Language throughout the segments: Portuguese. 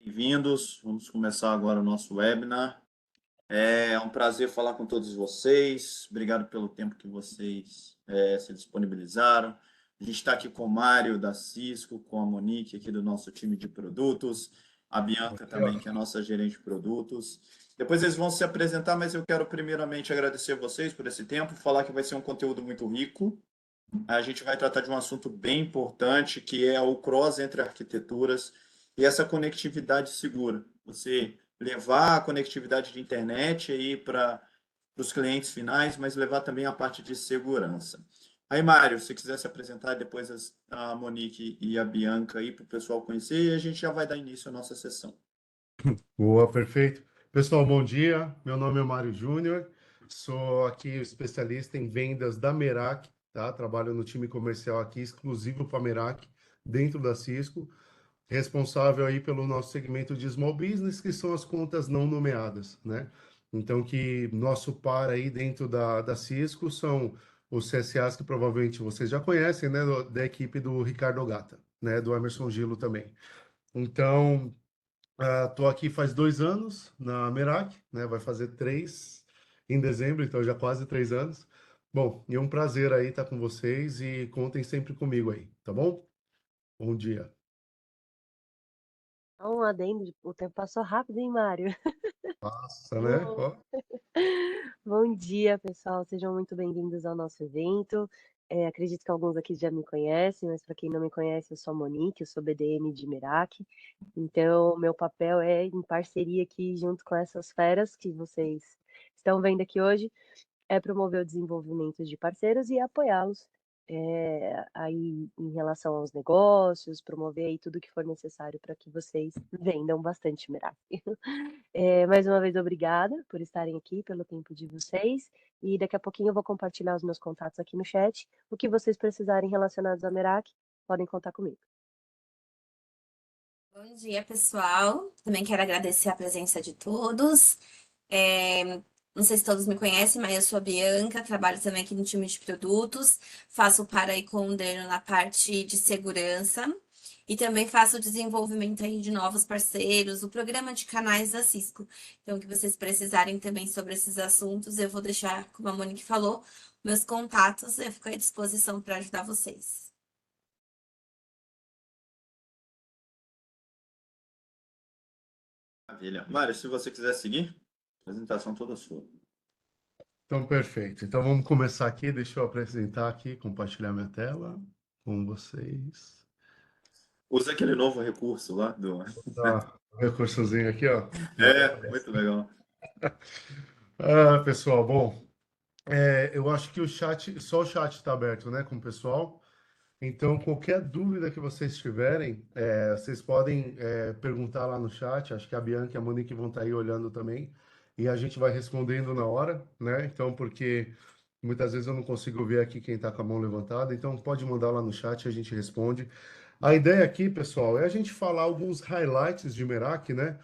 Bem-vindos. Vamos começar agora o nosso webinar. É um prazer falar com todos vocês. Obrigado pelo tempo que vocês se disponibilizaram. A gente está aqui com o Mário da Cisco, com a Monique aqui do nosso time de produtos, a Bianca também, que é a nossa gerente de produtos. Depois eles vão se apresentar, mas eu quero primeiramente agradecer vocês por esse tempo, falar que vai ser um conteúdo muito rico. A gente vai tratar de um assunto bem importante, que é o cross entre arquiteturas e essa conectividade segura. Você levar a conectividade de internet aí para os clientes finais, mas levar também a parte de segurança. Aí, Mário, se quiser se apresentar, depois a Monique e a Bianca aí para o pessoal conhecer, e a gente já vai dar início à nossa sessão. Boa, perfeito. Pessoal, bom dia. Meu nome é Mário Júnior, sou aqui especialista em vendas da Merak, tá? Trabalho no time comercial aqui, exclusivo para a Merak, dentro da Cisco, responsável aí pelo nosso segmento de small business, que são as contas não nomeadas, né? Então, que nosso par aí dentro da Cisco são os CSAs que provavelmente vocês já conhecem, né? Da equipe do Ricardo Gata, né? Do Emerson Gilo também. Então, estou aqui faz 2 anos na Merak, né? Vai fazer 3 em dezembro, então já quase 3 anos. Bom, e é um prazer aí estar com vocês e contem sempre comigo aí, tá bom? Bom dia. Só um adendo, o tempo passou rápido, hein, Mário? Passa, né? Bom, Ó. bom dia, pessoal. Sejam muito bem-vindos ao nosso evento. Acredito que alguns aqui já me conhecem, mas para quem não me conhece, eu sou a Monique, eu sou BDM de Merak. Então, meu papel é em parceria aqui, junto com essas feras que vocês estão vendo aqui hoje, é promover o desenvolvimento de parceiros e apoiá-los aí em relação aos negócios, promover aí tudo que for necessário para que vocês vendam bastante Meraki. Mais uma vez, obrigada por estarem aqui, pelo tempo de vocês. E daqui a pouquinho eu vou compartilhar os meus contatos aqui no chat. O que vocês precisarem relacionados a Meraki, podem contar comigo. Bom dia, pessoal. Também quero agradecer a presença de todos. É, não sei se todos me conhecem, mas eu sou a Bianca, trabalho também aqui no time de produtos, faço para aí com o Deno na parte de segurança e também faço o desenvolvimento aí de novos parceiros, o programa de canais da Cisco. Então, o que vocês precisarem também sobre esses assuntos, eu vou deixar, como a Monique falou, meus contatos, eu fico à disposição para ajudar vocês. Maravilha. Mário, se você quiser seguir, a apresentação toda sua. Então, perfeito. Então, vamos começar aqui. Deixa eu apresentar aqui, compartilhar minha tela com vocês. Usa aquele novo recurso lá do. Tá, o recursozinho aqui, ó. Muito legal. Pessoal, bom, eu acho que o chat, só o chat está aberto, né, com o pessoal. Então, qualquer dúvida que vocês tiverem, vocês podem perguntar lá no chat. Acho que a Bianca e a Monique vão estar aí olhando também. E a gente vai respondendo na hora, né? Então, porque muitas vezes eu não consigo ver aqui quem está com a mão levantada. Então, pode mandar lá no chat e a gente responde. A ideia aqui, pessoal, é a gente falar alguns highlights de Merak, né?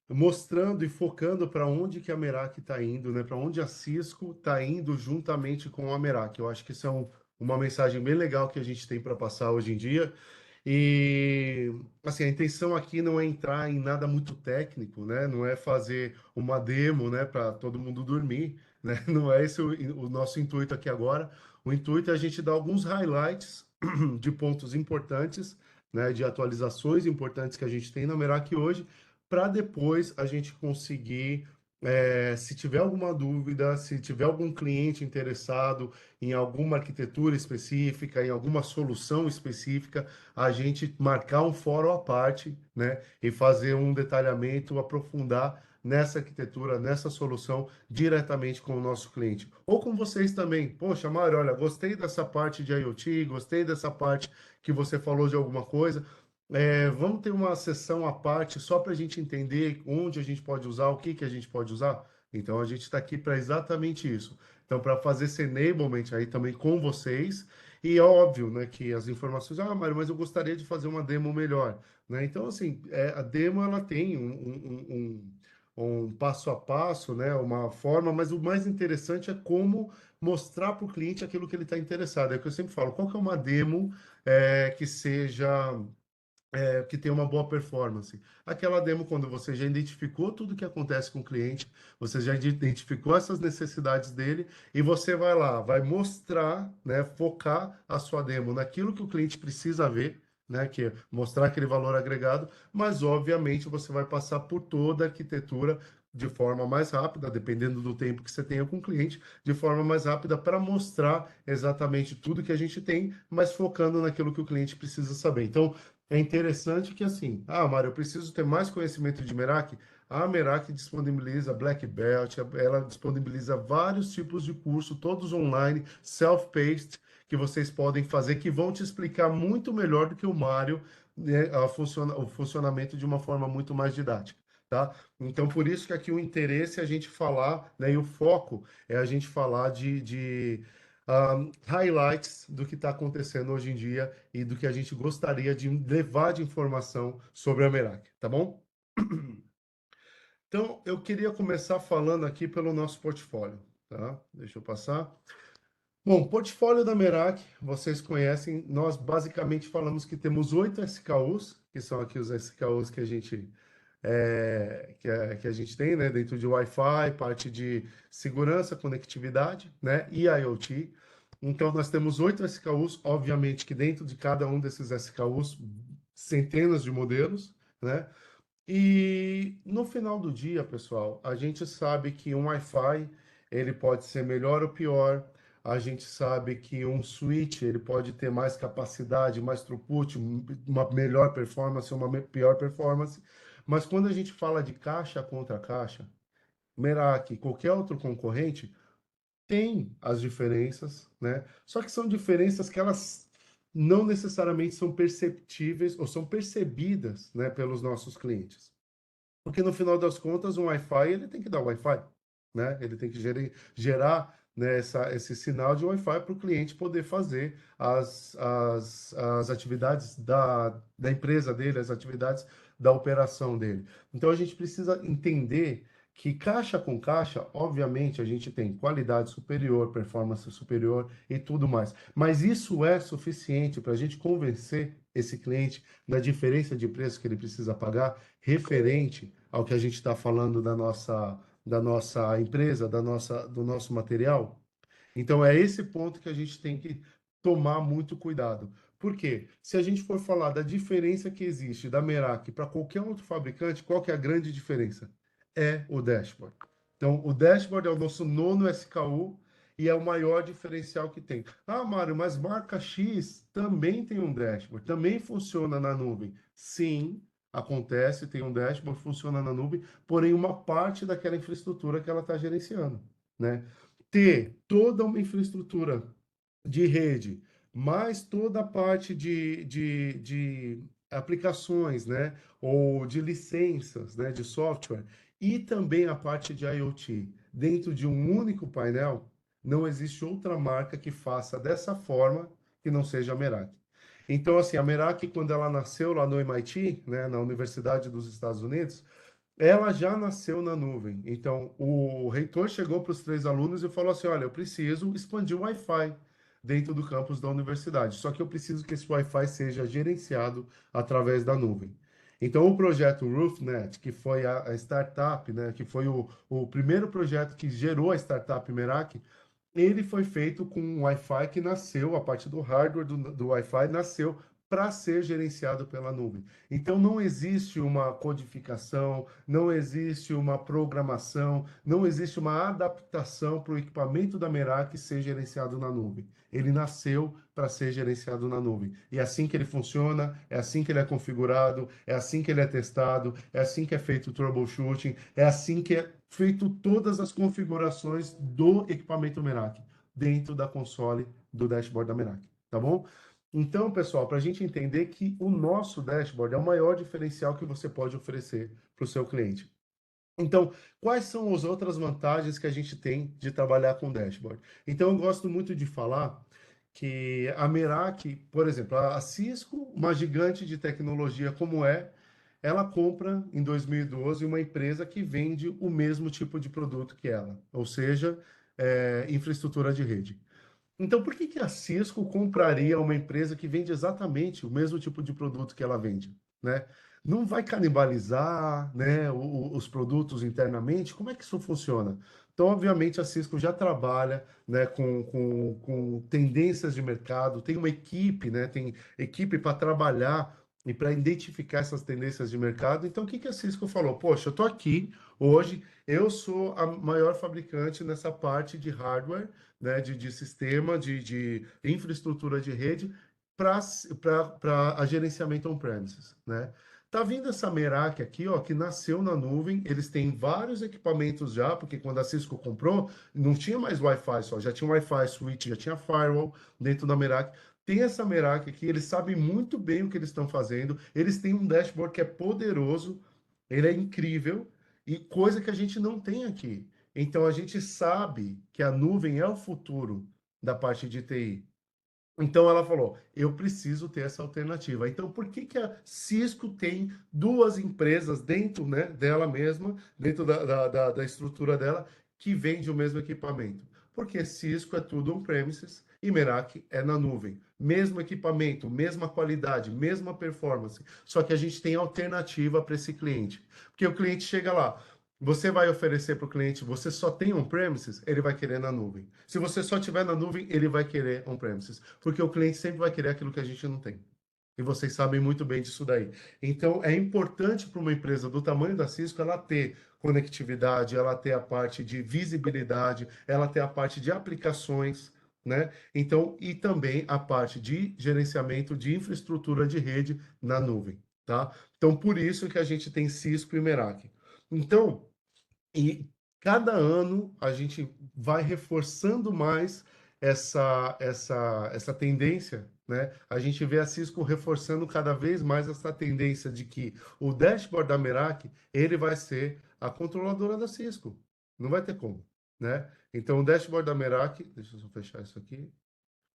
Mostrando e focando para onde que a Merak está indo, né? Para onde a Cisco está indo juntamente com a Merak. Eu acho que isso é uma mensagem bem legal que a gente tem para passar hoje em dia. E assim, a intenção aqui não é entrar em nada muito técnico, né? Não é fazer uma demo, né, para todo mundo dormir, né? Não é esse o nosso intuito aqui agora. O intuito é a gente dar alguns highlights de pontos importantes, né, de atualizações importantes que a gente tem na Merak hoje, para depois a gente conseguir, se tiver alguma dúvida, se tiver algum cliente interessado em alguma arquitetura específica, em alguma solução específica, a gente marcar um fórum à parte, né, e fazer um detalhamento, aprofundar nessa arquitetura, nessa solução, diretamente com o nosso cliente. Ou com vocês também. Poxa, Mário, olha, gostei dessa parte de IoT, gostei dessa parte que você falou de alguma coisa. Vamos ter uma sessão à parte só para a gente entender onde a gente pode usar, o que que a gente pode usar. Então a gente está aqui para exatamente isso. Então, para fazer esse enablement aí também com vocês, e é óbvio, né, que as informações, Mário, mas eu gostaria de fazer uma demo melhor, né? Então, assim, a demo ela tem um passo a passo, né, uma forma, mas o mais interessante é como mostrar para o cliente aquilo que ele está interessado. É o que eu sempre falo, qual que é uma demo que seja que tem uma boa performance. Aquela demo, quando você já identificou tudo que acontece com o cliente, você já identificou essas necessidades dele, e você vai lá, vai mostrar, né, focar a sua demo naquilo que o cliente precisa ver, né, que é mostrar aquele valor agregado, mas obviamente você vai passar por toda a arquitetura de forma mais rápida, dependendo do tempo que você tenha com o cliente, de forma mais rápida para mostrar exatamente tudo que a gente tem, mas focando naquilo que o cliente precisa saber. Então, é interessante que assim, Mário, eu preciso ter mais conhecimento de Merak. A Merak disponibiliza Black Belt, ela disponibiliza vários tipos de curso, todos online, self-paced, que vocês podem fazer, que vão te explicar muito melhor do que o Mário, né, o funcionamento de uma forma muito mais didática, tá? Então, por isso que aqui o interesse é a gente falar, né, e o foco é a gente falar de highlights do que está acontecendo hoje em dia e do que a gente gostaria de levar de informação sobre a Merak, tá bom? Então, eu queria começar falando aqui pelo nosso portfólio, tá? Deixa eu passar. Bom, portfólio da Merak, vocês conhecem, nós basicamente falamos que temos 8 SKUs, que são aqui os SKUs que a gente que a gente tem, né, dentro de Wi-Fi, parte de segurança, conectividade, né, e IoT. Então, nós temos 8 SKUs, obviamente que dentro de cada um desses SKUs, centenas de modelos, né? E no final do dia, pessoal, a gente sabe que um Wi-Fi ele pode ser melhor ou pior. A gente sabe que um switch ele pode ter mais capacidade, mais throughput, uma melhor performance, uma pior performance. Mas quando a gente fala de caixa contra caixa, Merak, qualquer outro concorrente, tem as diferenças, né? Só que são diferenças que elas não necessariamente são perceptíveis ou são percebidas, né, pelos nossos clientes. Porque no final das contas, um Wi-Fi ele tem que dar Wi-Fi, né? Ele tem que gerar, né, esse sinal de Wi-Fi para o cliente poder fazer as atividades da empresa dele, as atividades da operação dele. Então a gente precisa entender que caixa com caixa, obviamente, a gente tem qualidade superior, performance superior e tudo mais. Mas isso é suficiente para a gente convencer esse cliente da diferença de preço que ele precisa pagar referente ao que a gente está falando da nossa empresa, do nosso material. Então, é esse ponto que a gente tem que tomar muito cuidado. Por quê? Se a gente for falar da diferença que existe da Merak para qualquer outro fabricante, qual que é a grande diferença? É o dashboard. Então, o dashboard é o nosso nono SKU e é o maior diferencial que tem. Mário, mas marca X também tem um dashboard, também funciona na nuvem. Sim, acontece, tem um dashboard, funciona na nuvem, porém uma parte daquela infraestrutura que ela está gerenciando, né? Ter toda uma infraestrutura de rede, mais toda a parte de aplicações, né? Ou de licenças, né? De software, e também a parte de IoT, dentro de um único painel, não existe outra marca que faça dessa forma que não seja a Merak. Então, assim, a Merak, quando ela nasceu lá no MIT, né, na Universidade dos Estados Unidos, ela já nasceu na nuvem. Então, o reitor chegou para os 3 alunos e falou assim: olha, eu preciso expandir o Wi-Fi dentro do campus da universidade. Só que eu preciso que esse Wi-Fi seja gerenciado através da nuvem. Então, o projeto RoofNet, que foi a startup, né, que foi o primeiro projeto que gerou a startup Merak, ele foi feito com um Wi-Fi que nasceu, a parte do hardware do Wi-Fi nasceu para ser gerenciado pela nuvem. Então não existe uma codificação, não existe uma programação, não existe uma adaptação para o equipamento da Merak ser gerenciado na nuvem. Ele nasceu para ser gerenciado na nuvem. E é assim que ele funciona, é assim que ele é configurado, é assim que ele é testado, é assim que é feito o troubleshooting, é assim que é feito todas as configurações do equipamento Merak dentro da console do dashboard da Merak, tá bom? Então, pessoal, para a gente entender que o nosso dashboard é o maior diferencial que você pode oferecer para o seu cliente. Então, quais são as outras vantagens que a gente tem de trabalhar com dashboard? Então, eu gosto muito de falar que a Merak, por exemplo, a Cisco, uma gigante de tecnologia como ela compra em 2012 uma empresa que vende o mesmo tipo de produto que ela, ou seja, infraestrutura de rede. Então, por que que a Cisco compraria uma empresa que vende exatamente o mesmo tipo de produto que ela vende, né? Não vai canibalizar, né, os produtos internamente? Como é que isso funciona? Então, obviamente, a Cisco já trabalha, né, com tendências de mercado, tem uma equipe, né, tem equipe para trabalhar e para identificar essas tendências de mercado. Então, o que que a Cisco falou? Poxa, eu estou aqui hoje, eu sou a maior fabricante nessa parte de hardware, né, de sistema, de infraestrutura de rede para a gerenciamento on-premises, né? Tá vindo essa Meraki aqui, ó, que nasceu na nuvem. Eles têm vários equipamentos já, porque quando a Cisco comprou, não tinha mais Wi-Fi só, já tinha Wi-Fi switch, já tinha firewall dentro da Meraki. Tem essa Meraki aqui, eles sabem muito bem o que eles estão fazendo. Eles têm um dashboard que é poderoso, ele é incrível e coisa que a gente não tem aqui. Então a gente sabe que a nuvem é o futuro da parte de TI. Então ela falou: eu preciso ter essa alternativa. Então por que que a Cisco tem duas empresas dentro, né, dela mesma, dentro da estrutura dela, que vende o mesmo equipamento? Porque Cisco é tudo on-premises e Meraki é na nuvem. Mesmo equipamento, mesma qualidade, mesma performance. Só que a gente tem alternativa para esse cliente. Porque o cliente chega lá, você vai oferecer para o cliente, você só tem on-premises, ele vai querer na nuvem. Se você só tiver na nuvem, ele vai querer on-premises, porque o cliente sempre vai querer aquilo que a gente não tem. E vocês sabem muito bem disso daí. Então, é importante para uma empresa do tamanho da Cisco ela ter conectividade, ela ter a parte de visibilidade, ela ter a parte de aplicações, né? Então, e também a parte de gerenciamento de infraestrutura de rede na nuvem, tá? Então, por isso que a gente tem Cisco e Meraki. Então, e cada ano a gente vai reforçando mais essa tendência, né? A gente vê a Cisco reforçando cada vez mais essa tendência de que o dashboard da Meraki, ele vai ser a controladora da Cisco. Não vai ter como, né? Então, o dashboard da Meraki, deixa eu só fechar isso aqui,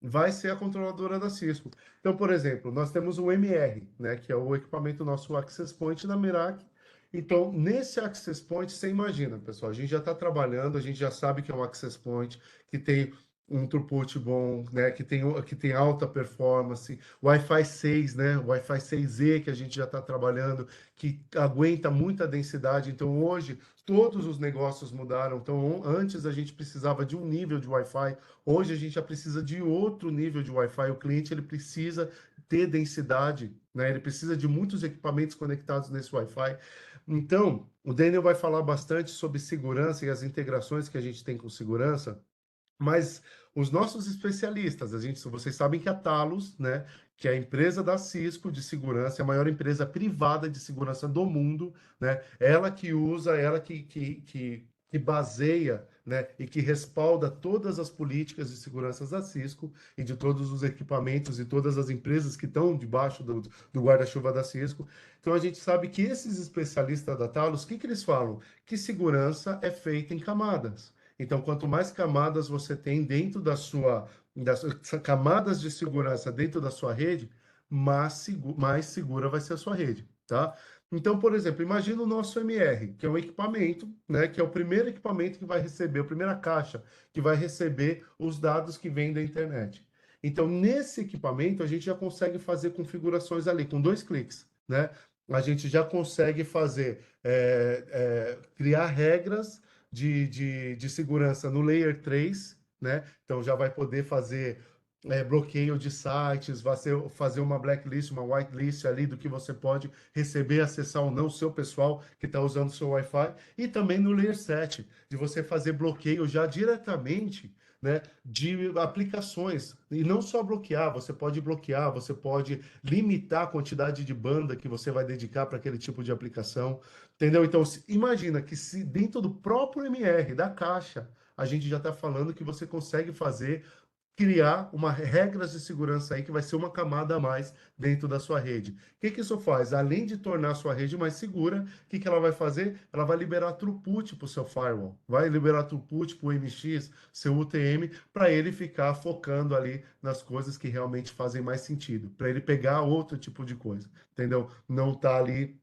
vai ser a controladora da Cisco. Então, por exemplo, nós temos o MR, né, que é o equipamento nosso Access Point da Meraki. Então, nesse Access Point, você imagina, pessoal, a gente já está trabalhando, a gente já sabe que é um Access Point, que tem um throughput bom, né, que tem alta performance, Wi-Fi 6, né, Wi-Fi 6E que a gente já está trabalhando, que aguenta muita densidade. Então, hoje, todos os negócios mudaram. Então, antes a gente precisava de um nível de Wi-Fi, hoje a gente já precisa de outro nível de Wi-Fi. O cliente ele precisa ter densidade, né? Ele precisa de muitos equipamentos conectados nesse Wi-Fi. Então, o Daniel vai falar bastante sobre segurança e as integrações que a gente tem com segurança, mas os nossos especialistas, vocês sabem que a Talos, né, que é a empresa da Cisco de segurança, é a maior empresa privada de segurança do mundo, né? Ela que usa, ela que baseia, né, e que respalda todas as políticas de segurança da Cisco e de todos os equipamentos e todas as empresas que estão debaixo do guarda-chuva da Cisco. Então a gente sabe que esses especialistas da Talos, o que que eles falam? Que segurança é feita em camadas. Então, quanto mais camadas você tem dentro das camadas de segurança dentro da sua rede, mais segura vai ser a sua rede, tá? Então, por exemplo, imagina o nosso MR, que é um equipamento, né, que é o primeiro equipamento que vai receber, a primeira caixa que vai receber os dados que vêm da internet. Então, nesse equipamento, a gente já consegue fazer configurações ali com 2 cliques, né? A gente já consegue fazer, criar regras de segurança no Layer 3, né? Então já vai poder fazer bloqueio de sites, fazer uma blacklist, uma whitelist ali do que você pode receber, acessar ou não o seu pessoal que está usando o seu Wi-Fi. E também no Layer 7, de você fazer bloqueio já diretamente, né, de aplicações. E não só bloquear, você pode limitar a quantidade de banda que você vai dedicar para aquele tipo de aplicação. Entendeu? Então, imagina que se dentro do próprio MR, da caixa, a gente já está falando que você consegue criar uma regras de segurança aí que vai ser uma camada a mais dentro da sua rede. O que que isso faz? Além de tornar a sua rede mais segura, o que que ela vai fazer? Ela vai liberar throughput para o seu firewall, vai liberar throughput para o MX, seu UTM, para ele ficar focando ali nas coisas que realmente fazem mais sentido, para ele pegar outro tipo de coisa, entendeu? Não tá ali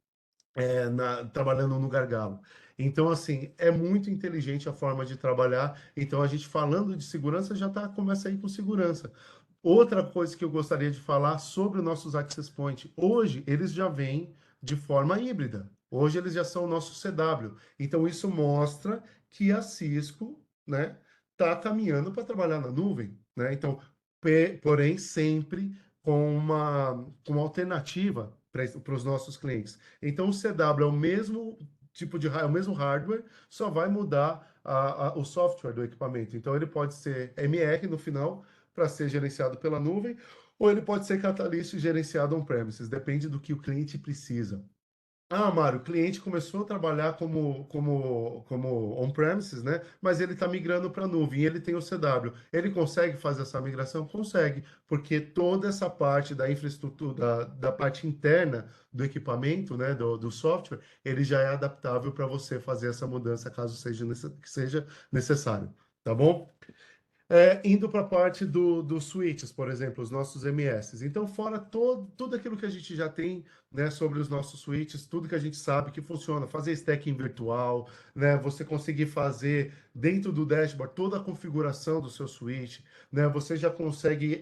trabalhando no gargalo. Então, assim, é muito inteligente a forma de trabalhar. Então, a gente falando de segurança já começa aí com segurança. Outra coisa que eu gostaria de falar sobre os nossos access point. Hoje, eles já vêm de forma híbrida. Hoje, eles já são o nosso CW. Então, isso mostra que a Cisco, né, está caminhando para trabalhar na nuvem, né? Então, porém, sempre com uma alternativa para os nossos clientes. Então, o CW é o mesmo tipo de, é o mesmo hardware, só vai mudar o software do equipamento. Então, ele pode ser MR no final, para ser gerenciado pela nuvem, ou ele pode ser Catalyst gerenciado on-premises, depende do que o cliente precisa. Ah, Mário, o cliente começou a trabalhar como on-premises, né? Mas ele está migrando para a nuvem e ele tem o CW. Ele consegue fazer essa migração? Consegue, porque toda essa parte da infraestrutura, da parte interna do equipamento, né, do software, ele já é adaptável para você fazer essa mudança caso seja necessário, tá bom? Indo para a parte dos switches, por exemplo, os nossos MS. Então, fora tudo aquilo que a gente já tem, né, sobre os nossos switches, tudo que a gente sabe que funciona, fazer stacking virtual, né, você conseguir fazer dentro do dashboard toda a configuração do seu switch, né, você já consegue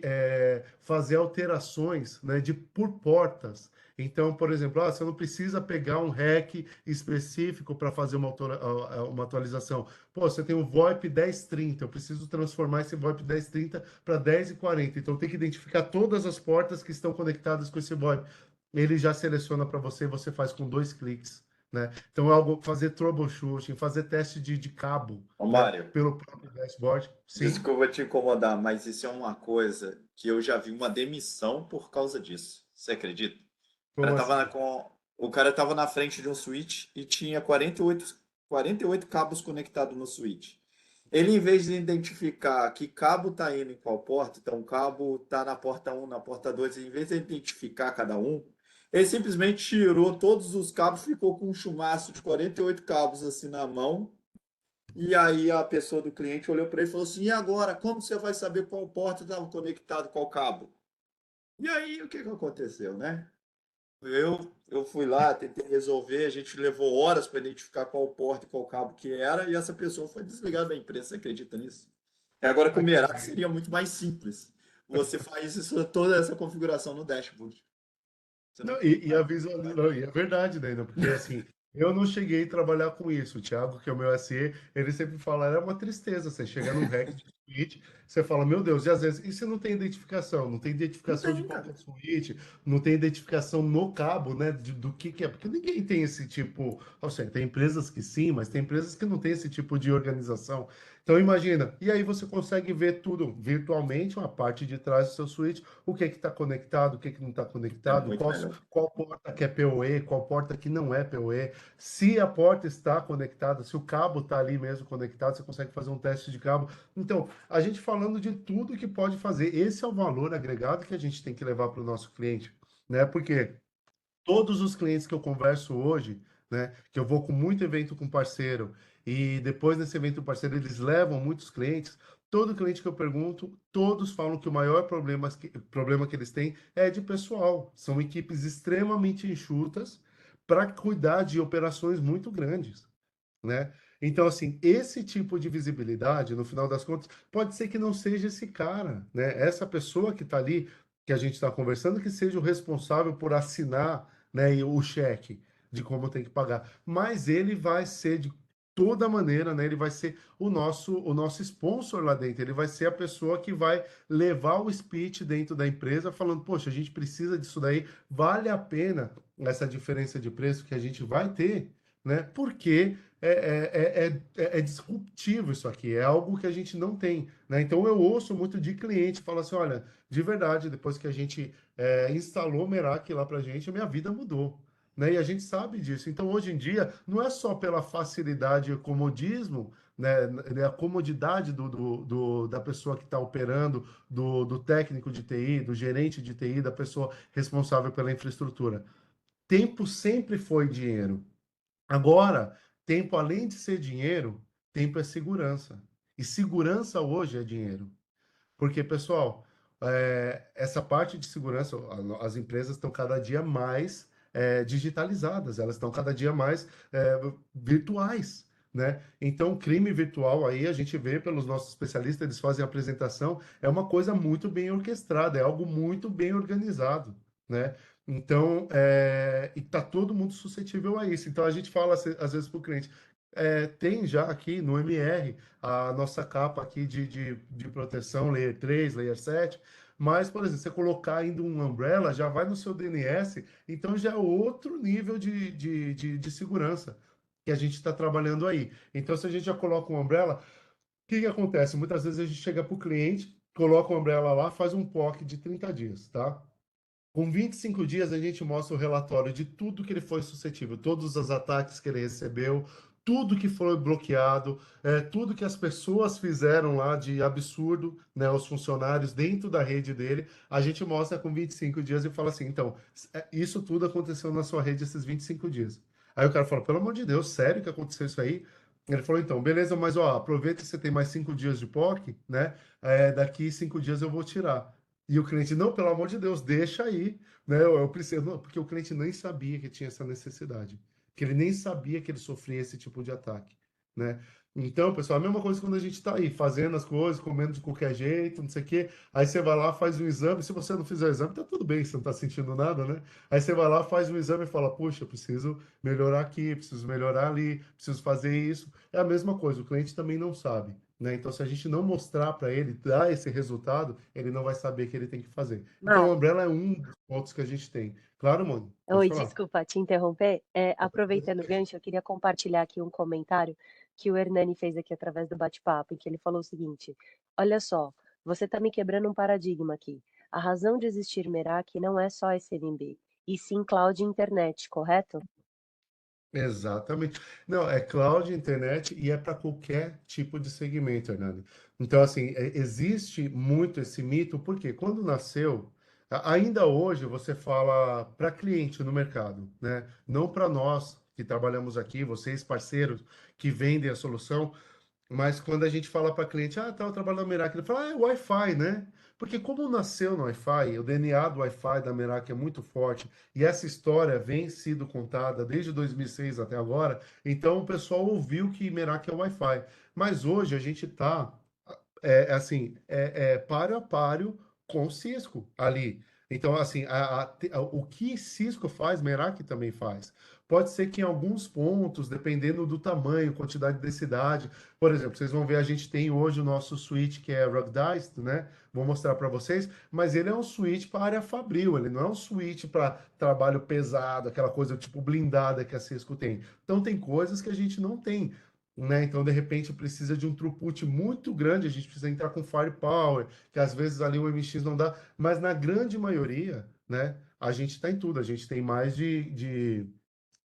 fazer alterações, né, por portas. Então, por exemplo, você não precisa pegar um REC específico para fazer uma atualização. Pô, você tem o VoIP 1030, eu preciso transformar esse VoIP 1030 para 1040. Então, tem que identificar todas as portas que estão conectadas com esse VoIP. Ele já seleciona para você, você faz com 2 cliques, né? Então, é algo fazer troubleshooting, fazer teste de cabo, Ô, né? Mário, Pelo próprio dashboard. Sim, desculpa te incomodar, mas isso é uma coisa que eu já vi uma demissão por causa disso. Você acredita? como assim? O cara tava na frente de um switch e tinha 48 cabos conectados no switch. Ele, em vez de identificar que cabo está indo em qual porta, então o cabo está na porta um, na porta 2, em vez de identificar cada um, ele simplesmente tirou todos os cabos, ficou com um chumaço de 48 cabos assim na mão. E aí a pessoa do cliente olhou para ele e falou assim: e agora, como você vai saber qual porta estava conectado qual cabo? E aí o que que aconteceu, né? Eu fui lá, tentei resolver, a gente levou horas para identificar qual porta e qual cabo que era, e essa pessoa foi desligada da empresa. Você acredita nisso? E agora com o Merak seria muito mais simples. Você faz toda essa configuração no dashboard. Você não Não, tem e a mais não, e é verdade, né? Porque assim, eu não cheguei a trabalhar com isso. O Thiago, que é o meu SE, ele sempre fala, é uma tristeza. Você chega num hack de switch, você fala, meu Deus, e às vezes, e se não tem identificação? Não tem não identificação de tem, qual que é cara. o switch, não tem identificação no cabo, né? Do que é, porque ninguém tem esse tipo. Ou seja, tem empresas que sim, mas tem empresas que não têm esse tipo de organização. Então imagina, e aí você consegue ver tudo virtualmente, uma parte de trás do seu switch, o que está conectado, o que não está É conectado, muito melhor. qual porta que é PoE, qual porta que não é PoE, se a porta está conectada, se o cabo está ali mesmo conectado, você consegue fazer um teste de cabo. Então, a gente falando de tudo que pode fazer, esse é o valor agregado que a gente tem que levar para o nosso cliente, né? Porque todos os clientes que eu converso hoje, né, que eu vou com muito evento com parceiro e depois desse evento parceiro eles levam muitos clientes, todo cliente que eu pergunto, todos falam que o maior problema que eles têm é de pessoal. São equipes extremamente enxutas para cuidar de operações muito grandes, né? Então, assim, esse tipo de visibilidade, no final das contas, pode ser que não seja esse cara, né? Essa pessoa que está ali, que a gente está conversando, que seja o responsável por assinar, né, o cheque de como tem que pagar. Mas ele vai ser de toda maneira, né? Ele vai ser o nosso sponsor lá dentro. Ele vai ser a pessoa que vai levar o speech dentro da empresa, falando, poxa, a gente precisa disso daí, vale a pena essa diferença de preço que a gente vai ter, né? Porque é disruptivo isso aqui, é algo que a gente não tem, né? Então eu ouço muito de cliente falar assim, olha, de verdade, depois que a gente instalou o Merak lá para a gente, a minha vida mudou, né? E a gente sabe disso. Então hoje em dia não é só pela facilidade e comodismo, né, a comodidade da pessoa que está operando, do técnico de TI, do gerente de TI, da pessoa responsável pela infraestrutura. Tempo sempre foi dinheiro. Agora, tempo, além de ser dinheiro, tempo é segurança. E segurança hoje é dinheiro. Porque, pessoal, essa parte de segurança, as empresas estão cada dia mais digitalizadas, elas estão cada dia mais virtuais, né? Então, crime virtual aí a gente vê pelos nossos especialistas, eles fazem a apresentação, é uma coisa muito bem orquestrada, é algo muito bem organizado, né? Então, e tá todo mundo suscetível a isso. Então, a gente fala às vezes para o cliente, tem já aqui no MR a nossa capa aqui de proteção, Layer 3, Layer 7, mas, por exemplo, você colocar ainda um Umbrella, já vai no seu DNS, então já é outro nível de segurança que a gente está trabalhando aí. Então, se a gente já coloca um Umbrella, o que que acontece? Muitas vezes a gente chega para o cliente, coloca o Umbrella lá, faz um POC de 30 dias, tá? Com 25 dias, a gente mostra o relatório de tudo que ele foi suscetível, todos os ataques que ele recebeu, tudo que foi bloqueado, tudo que as pessoas fizeram lá de absurdo, né, os funcionários dentro da rede dele, a gente mostra com 25 dias e fala assim, então, isso tudo aconteceu na sua rede esses 25 dias. Aí o cara fala, pelo amor de Deus, sério que aconteceu isso aí? Ele falou, então, beleza, mas ó, aproveita que você tem mais 5 dias de POC, né? Daqui 5 dias eu vou tirar. E o cliente, não, pelo amor de Deus, deixa aí, né? Eu preciso, não, porque o cliente nem sabia que tinha essa necessidade, que ele nem sabia que ele sofria esse tipo de ataque, né? Então, pessoal, a mesma coisa quando a gente está aí fazendo as coisas, comendo de qualquer jeito, não sei o quê. Aí você vai lá, faz um exame. Se você não fizer o exame, tá tudo bem, você não está sentindo nada, né? Aí você vai lá, faz um exame e fala: Puxa, preciso melhorar aqui, preciso melhorar ali, preciso fazer isso. É a mesma coisa, o cliente também não sabe, né? Então, se a gente não mostrar para ele, dar esse resultado, ele não vai saber que ele tem que fazer. Então, o Umbrella é um dos pontos que a gente tem. Claro, mano, pode Oi, falar. desculpa te interromper. Aproveitando o gancho, eu queria compartilhar aqui um comentário que o Hernani fez aqui através do bate-papo, em que ele falou o seguinte: Olha só, você está me quebrando um paradigma aqui. A razão de existir Merak não é só SMB, e sim cloud e internet, correto? Exatamente. Não, é cloud, internet e é para qualquer tipo de segmento, Hernani. Então, assim, existe muito esse mito, porque quando nasceu, ainda hoje você fala para cliente no mercado, né? Não para nós que trabalhamos aqui, vocês parceiros que vendem a solução, mas quando a gente fala para cliente, tá, eu trabalho na Merak, ele fala, é Wi-Fi, né? Porque como nasceu no Wi-Fi, o DNA do Wi-Fi da Merak é muito forte, e essa história vem sido contada desde 2006 até agora, então o pessoal ouviu que Merak é Wi-Fi. Mas hoje a gente está assim, páreo a páreo com Cisco ali. Então, assim, o que Cisco faz, Meraki também faz. Pode ser que em alguns pontos, dependendo do tamanho, quantidade de densidade, por exemplo, vocês vão ver, a gente tem hoje o nosso switch que é ruggedized, né? Vou mostrar para vocês, mas ele é um switch para área fabril, ele não é um switch para trabalho pesado, aquela coisa tipo blindada que a Cisco tem. Então, tem coisas que a gente não tem, né? Então, de repente, precisa de um throughput muito grande, a gente precisa entrar com firepower, que às vezes ali o MX não dá, mas na grande maioria, né, a gente está em tudo, a gente tem mais de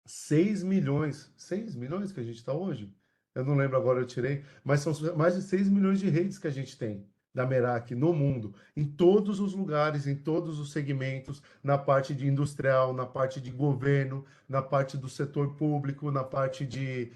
6 milhões que a gente está hoje? Eu não lembro agora, eu tirei, mas são mais de 6 milhões de redes que a gente tem da Merak no mundo, em todos os lugares, em todos os segmentos, na parte de industrial, na parte de governo, na parte do setor público, na parte de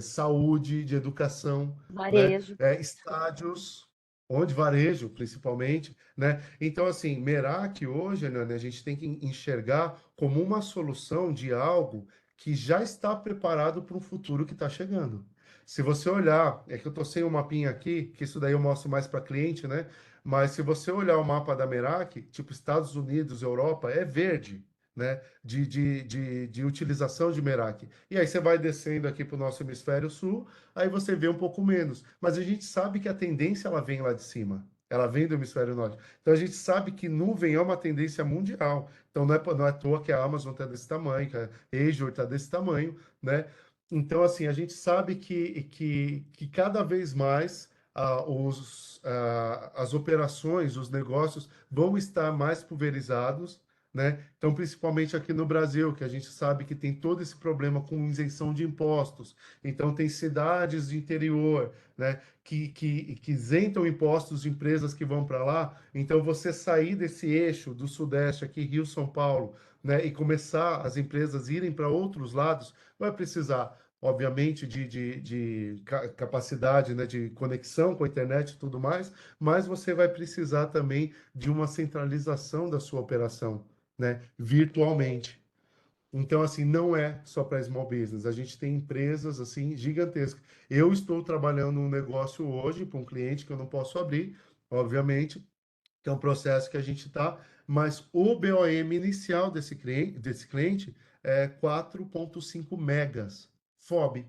saúde, de educação, né? Varejo. Estádios, onde varejo, principalmente, né? Então, assim, Merak hoje, né, a gente tem que enxergar como uma solução de algo que já está preparado para um futuro que está chegando. Se você olhar, é que eu estou sem o mapinha aqui, que isso daí eu mostro mais para cliente, né? Mas se você olhar o mapa da Merak, tipo Estados Unidos, Europa, é verde, né? De utilização de Merak. E aí você vai descendo aqui para o nosso hemisfério sul, aí você vê um pouco menos. Mas a gente sabe que a tendência ela vem lá de cima. Ela vem do hemisfério norte. Então a gente sabe que nuvem é uma tendência mundial. Então não é à toa que a Amazon está desse tamanho, que a Azure está desse tamanho, né? Então, assim, a gente sabe que cada vez mais as operações, os negócios vão estar mais pulverizados, né? Então, principalmente aqui no Brasil, que a gente sabe que tem todo esse problema com isenção de impostos. Então, tem cidades de interior, né, que isentam impostos de empresas que vão para lá. Então, você sair desse eixo do Sudeste, aqui, Rio, São Paulo, né, e começar as empresas irem para outros lados, vai precisar, obviamente, de capacidade, né, de conexão com a internet e tudo mais, mas você vai precisar também de uma centralização da sua operação, né, virtualmente. Então, assim, não é só para small business. A gente tem empresas, assim, gigantescas. Eu estou trabalhando um negócio hoje para um cliente que eu não posso abrir, obviamente, que é um processo que a gente está, mas o BOM inicial desse cliente é 4,5 megas FOB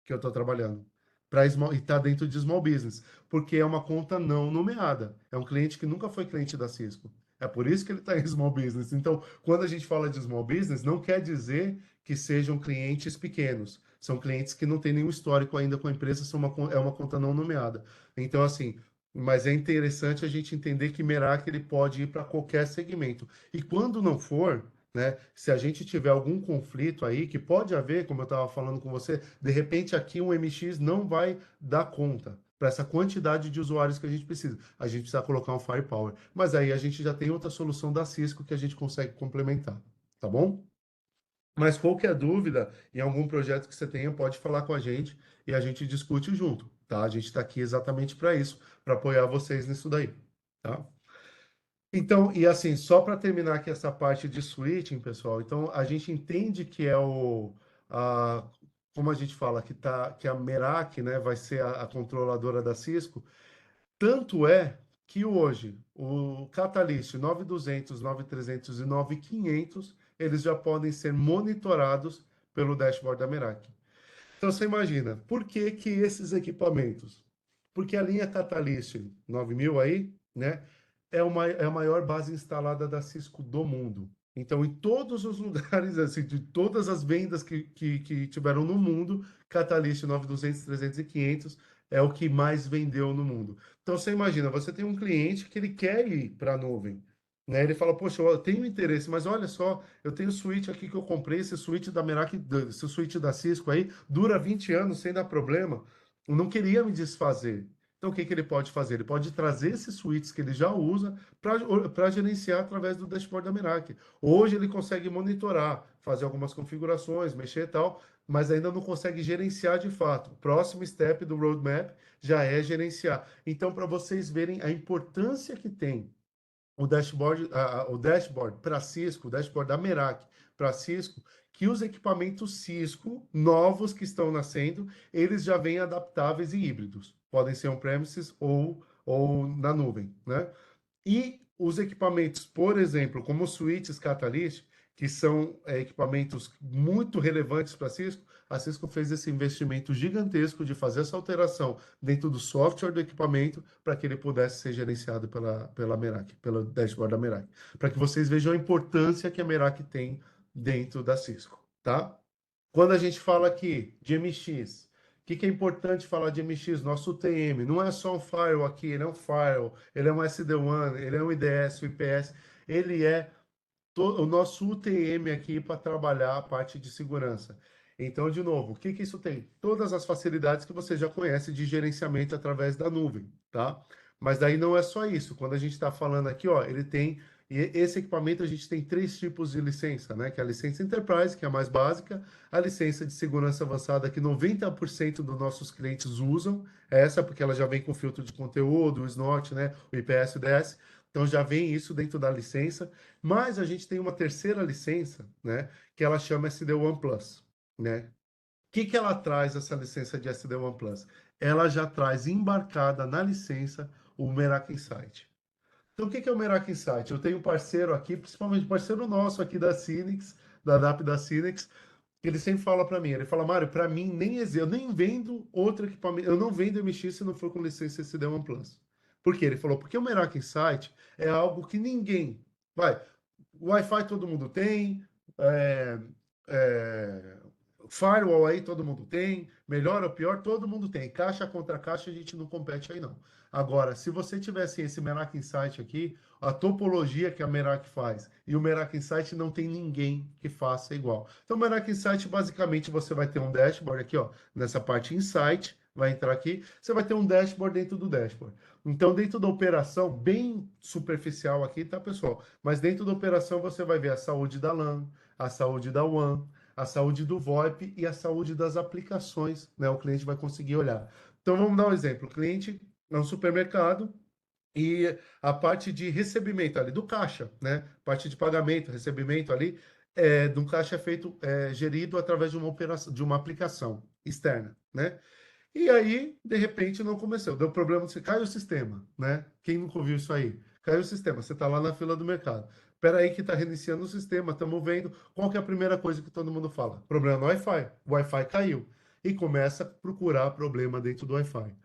que eu estou trabalhando. E está dentro de small business, porque é uma conta não nomeada. É um cliente que nunca foi cliente da Cisco. É por isso que ele está em small business. Então, quando a gente fala de small business, não quer dizer que sejam clientes pequenos. São clientes que não têm nenhum histórico ainda com a empresa, é uma conta não nomeada. Então, assim, mas é interessante a gente entender que Merak ele pode ir para qualquer segmento. E quando não for, né, se a gente tiver algum conflito aí, que pode haver, como eu estava falando com você, de repente aqui um MX não vai dar conta para essa quantidade de usuários que a gente precisa. A gente precisa colocar um firepower. Mas aí a gente já tem outra solução da Cisco que a gente consegue complementar, tá bom? Mas qualquer dúvida em algum projeto que você tenha, pode falar com a gente e a gente discute junto, tá? A gente está aqui exatamente para isso, para apoiar vocês nisso daí, tá? Então, e assim, só para terminar aqui essa parte de switching, pessoal, então a gente entende que é a, como a gente fala, que a Merak, né, vai ser a controladora da Cisco, tanto é que hoje o Catalyst 9200, 9300 e 9500, eles já podem ser monitorados pelo dashboard da Merak. Então você imagina, por que que esses equipamentos? Porque a linha Catalyst 9000 aí, né, é a maior base instalada da Cisco do mundo. Então, em todos os lugares, assim, de todas as vendas que tiveram no mundo, Catalyst 9200, 300 e 500 é o que mais vendeu no mundo. Então, você imagina, você tem um cliente que ele quer ir para a nuvem, né? Ele fala, poxa, eu tenho interesse, mas olha só, eu tenho switch aqui que eu comprei, esse switch da Merak, esse switch da Cisco aí, dura 20 anos sem dar problema. Eu não queria me desfazer. Então, o que que ele pode fazer? Ele pode trazer esses suítes que ele já usa para gerenciar através do dashboard da Merak. Hoje ele consegue monitorar, fazer algumas configurações, mexer e tal, mas ainda não consegue gerenciar de fato. O próximo step do roadmap já é gerenciar. Então, para vocês verem a importância que tem o dashboard para Cisco, o dashboard da Merak para Cisco, que os equipamentos Cisco novos que estão nascendo, eles já vêm adaptáveis e híbridos. Podem ser on-premises ou na nuvem, né? E os equipamentos, por exemplo, como os switches Catalyst, que são equipamentos muito relevantes para a Cisco, a Cisco fez esse investimento gigantesco de fazer essa alteração dentro do software do equipamento para que ele pudesse ser gerenciado pela Merak, pelo dashboard da Merak. Para que vocês vejam a importância que a Merak tem dentro da Cisco, tá? Quando a gente fala aqui de MX, o que é importante falar de MX? Nosso UTM não é só um firewall aqui, ele é um firewall, ele é um SD-WAN, ele é um IDS, um IPS, ele é o nosso UTM aqui para trabalhar a parte de segurança. Então, de novo, o que que isso tem? Todas as facilidades que você já conhece de gerenciamento através da nuvem, tá? Mas daí não é só isso. Quando a gente está falando aqui, ó, ele tem e esse equipamento a gente tem três tipos de licença, né? Que é a licença Enterprise, que é a mais básica, a licença de segurança avançada, que 90% dos nossos clientes usam, essa porque ela já vem com filtro de conteúdo, o SNOT, né? O IPS, o DS. Então já vem isso dentro da licença, mas a gente tem uma terceira licença, né? Que ela chama SD-WAN Plus, né? O que que ela traz essa licença de SD-WAN Plus? Ela já traz embarcada na licença o Merak Insight. Então, o que que é o Merak Insight? Eu tenho um parceiro aqui, principalmente parceiro nosso aqui da Synnex, da DAP da Synnex, que ele sempre fala para mim, ele fala, Mário, para mim eu nem vendo outro equipamento, eu não vendo MX se não for com licença SD-WAN Plus. Por quê? Ele falou, porque o Merak Insight é algo que ninguém, Wi-Fi todo mundo tem, é, é, firewall aí todo mundo tem, melhor ou pior, todo mundo tem. Caixa contra caixa a gente não compete aí não. Agora, se você tivesse esse Merak Insight aqui, a topologia que a Merak faz e o Merak Insight não tem ninguém que faça igual. Então, o Merak Insight, basicamente, você vai ter um dashboard aqui, ó, nessa parte Insight, vai entrar aqui, você vai ter um dashboard dentro do dashboard. Então, dentro da operação, bem superficial aqui, tá, pessoal? Mas dentro da operação você vai ver a saúde da LAN, a saúde da WAN, a saúde do VoIP e a saúde das aplicações, né? O cliente vai conseguir olhar. Então, vamos dar um exemplo. O cliente é um supermercado e a parte de recebimento ali do caixa, né? Parte de pagamento, recebimento ali, de um caixa é feito, gerido através de uma operação, de uma aplicação externa, né? E aí, de repente, não começou. Deu problema, você caiu o sistema, né? Quem nunca ouviu isso aí? Caiu o sistema, você está lá na fila do mercado. Espera aí que está reiniciando o sistema, estamos vendo. Qual que é a primeira coisa que todo mundo fala? Problema no Wi-Fi. O Wi-Fi caiu. E começa a procurar problema dentro do Wi-Fi.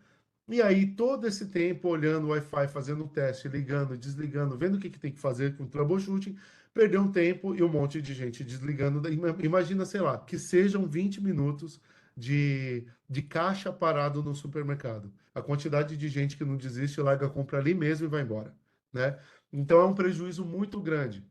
E aí, todo esse tempo olhando o Wi-Fi, fazendo um teste, ligando, desligando, vendo o que tem que fazer com o troubleshooting, perdeu um tempo e um monte de gente desligando. Imagina, sei lá, que sejam 20 minutos de caixa parado no supermercado. A quantidade de gente que não desiste, larga a compra ali mesmo e vai embora, né? Então é um prejuízo muito grande.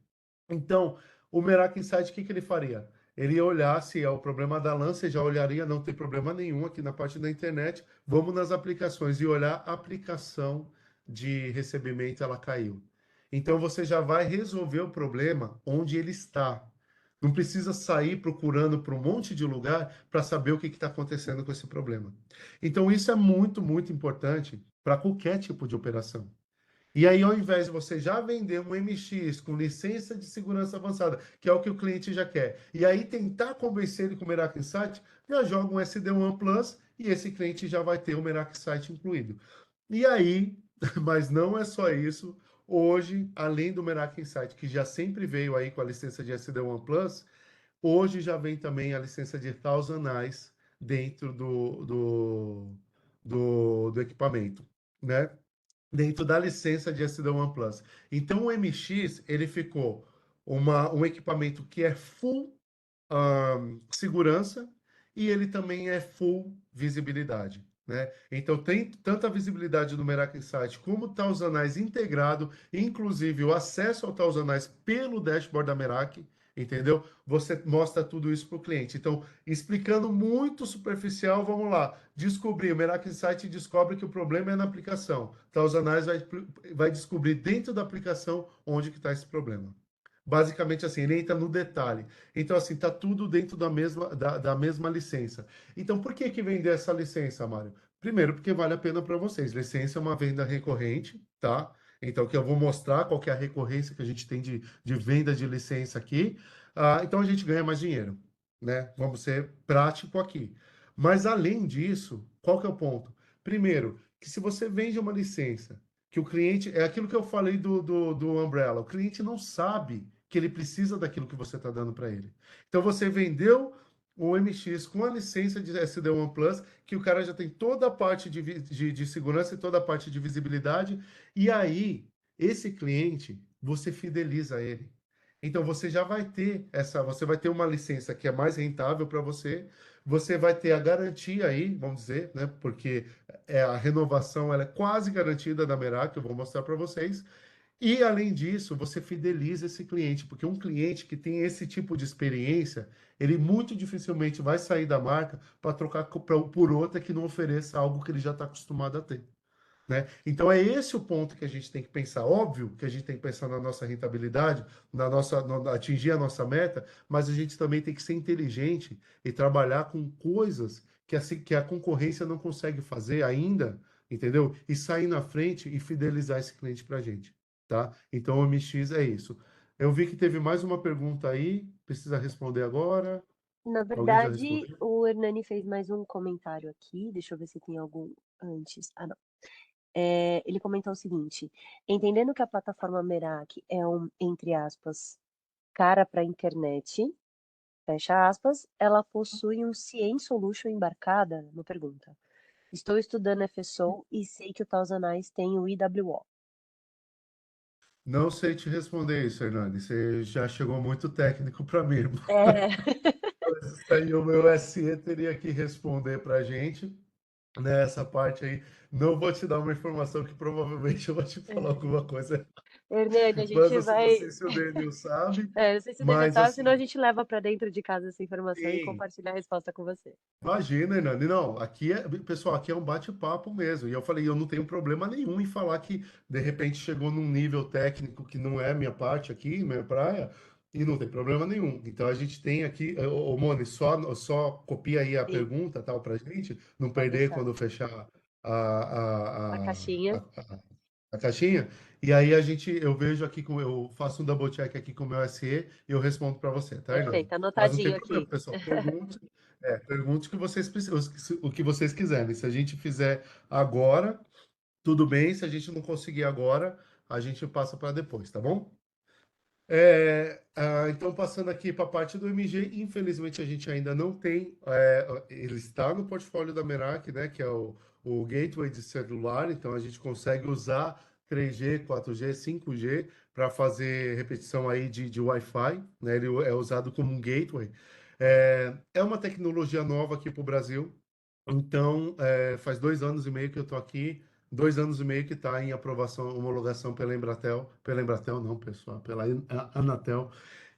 Então, o Merak Insight, o que ele faria? Ele ia olhar se é o problema da LAN, você já olharia, não tem problema nenhum aqui na parte da internet. Vamos nas aplicações e olhar a aplicação de recebimento, ela caiu. Então você já vai resolver o problema onde ele está. Não precisa sair procurando para um monte de lugar para saber o que está acontecendo com esse problema. Então isso é muito, muito importante para qualquer tipo de operação. E aí, ao invés de você já vender um MX com licença de segurança avançada, que é o que o cliente já quer, e aí tentar convencer ele com o Merak Insight, já joga um SD-WAN Plus e esse cliente já vai ter o Merak Insight incluído. E aí, mas não é só isso. Hoje, além do Merak Insight, que já sempre veio aí com a licença de SD-WAN Plus, hoje já vem também a licença de Thousand Eyes dentro do equipamento, né? Dentro da licença de SD-WAN Plus. Então, o MX, ele ficou um equipamento que é full segurança e ele também é full visibilidade, né? Então tem tanto a visibilidade do Merak Insight como o Thousand integrado, inclusive o acesso ao Thousand pelo dashboard da Merak, entendeu? Você mostra tudo isso para o cliente. Então, explicando muito superficial, vamos lá. Descobrir, o Merak Insight descobre que o problema é na aplicação. Thousand vai descobrir dentro da aplicação onde que está esse problema. Basicamente assim, ele entra no detalhe. Então, assim, tá tudo dentro da mesma licença. Então, por que vender essa licença, Mário? Primeiro, porque vale a pena para vocês. Licença é uma venda recorrente, tá? Então, que eu vou mostrar qual que é a recorrência que a gente tem de venda de licença aqui. Então, a gente ganha mais dinheiro, né? Vamos ser prático aqui. Mas, além disso, qual que é o ponto? Primeiro, que se você vende uma licença que o cliente, é aquilo que eu falei do Umbrella, o cliente não sabe que ele precisa daquilo que você está dando para ele. Então você vendeu o MX com a licença de SD-WAN Plus, que o cara já tem toda a parte de segurança e toda a parte de visibilidade, e aí esse cliente, você fideliza ele. Então você já vai ter você vai ter uma licença que é mais rentável para você, você vai ter a garantia aí, vamos dizer, né? Porque a renovação ela é quase garantida da Merak, eu vou mostrar para vocês. E, além disso, você fideliza esse cliente, porque um cliente que tem esse tipo de experiência, ele muito dificilmente vai sair da marca para trocar por outra que não ofereça algo que ele já está acostumado a ter. Né? Então, é esse o ponto que a gente tem que pensar. Óbvio que a gente tem que pensar na nossa rentabilidade, atingir a nossa meta, mas a gente também tem que ser inteligente e trabalhar com coisas que a concorrência não consegue fazer ainda, entendeu? E sair na frente e fidelizar esse cliente para a gente. Tá? Então, o MX é isso. Eu vi que teve mais uma pergunta aí, precisa responder agora. Na Alguém já verdade, respondeu? o Hernani fez mais um comentário aqui. Deixa eu ver se tem algum antes. Ah, não. Ele comentou o seguinte: entendendo que a plataforma Merak é entre aspas, cara para a internet, fecha aspas, ela possui um CIEM Solution embarcada? Uma pergunta. Estou estudando FSO e sei que o Thousand Eyes tem o IWO. Não sei te responder isso, Hernani. Você já chegou muito técnico para mim, irmão. É, Isso aí o meu SE teria que responder para a gente, né, essa parte aí. Não vou te dar uma informação que provavelmente eu vou te falar alguma coisa, Hernani, a mas gente assim, não sei vai. se o Daniel sabe, Não sei se o Daniel mas sabe, senão a assim, gente leva para dentro de casa essa informação e sim, compartilha a resposta com você. imagina, Hernani. Não, pessoal, aqui é um bate-papo mesmo. E eu falei, eu não tenho problema nenhum em falar que de repente chegou num nível técnico que não é minha parte aqui, minha praia, e não tem problema nenhum. Então a gente tem aqui, ô Moni, só copia aí a E pergunta, tal, pra gente não pode perder deixar. quando fechar A a, a, caixinha. a, a caixinha, e aí eu vejo aqui, eu faço um double check aqui com o meu SE e eu respondo para você, tá, Elaine? Perfeito, Mas não tem anotadinho problema, aqui. pessoal. Pergunte o que vocês precisam, o que vocês quiserem. Se a gente fizer agora, tudo bem. Se a gente não conseguir agora, a gente passa para depois, tá bom? Então, passando aqui para a parte do MG, infelizmente a gente ainda não tem. Ele está no portfólio da Merak, né, que é o gateway de celular, então a gente consegue usar 3G, 4G, 5G para fazer repetição aí de Wi-Fi, né, ele é usado como um gateway. É uma tecnologia nova aqui para o Brasil, então faz 2 anos e meio que eu estou aqui. 2 anos e meio que está em aprovação, homologação pela Embratel não, pessoal, pela Anatel,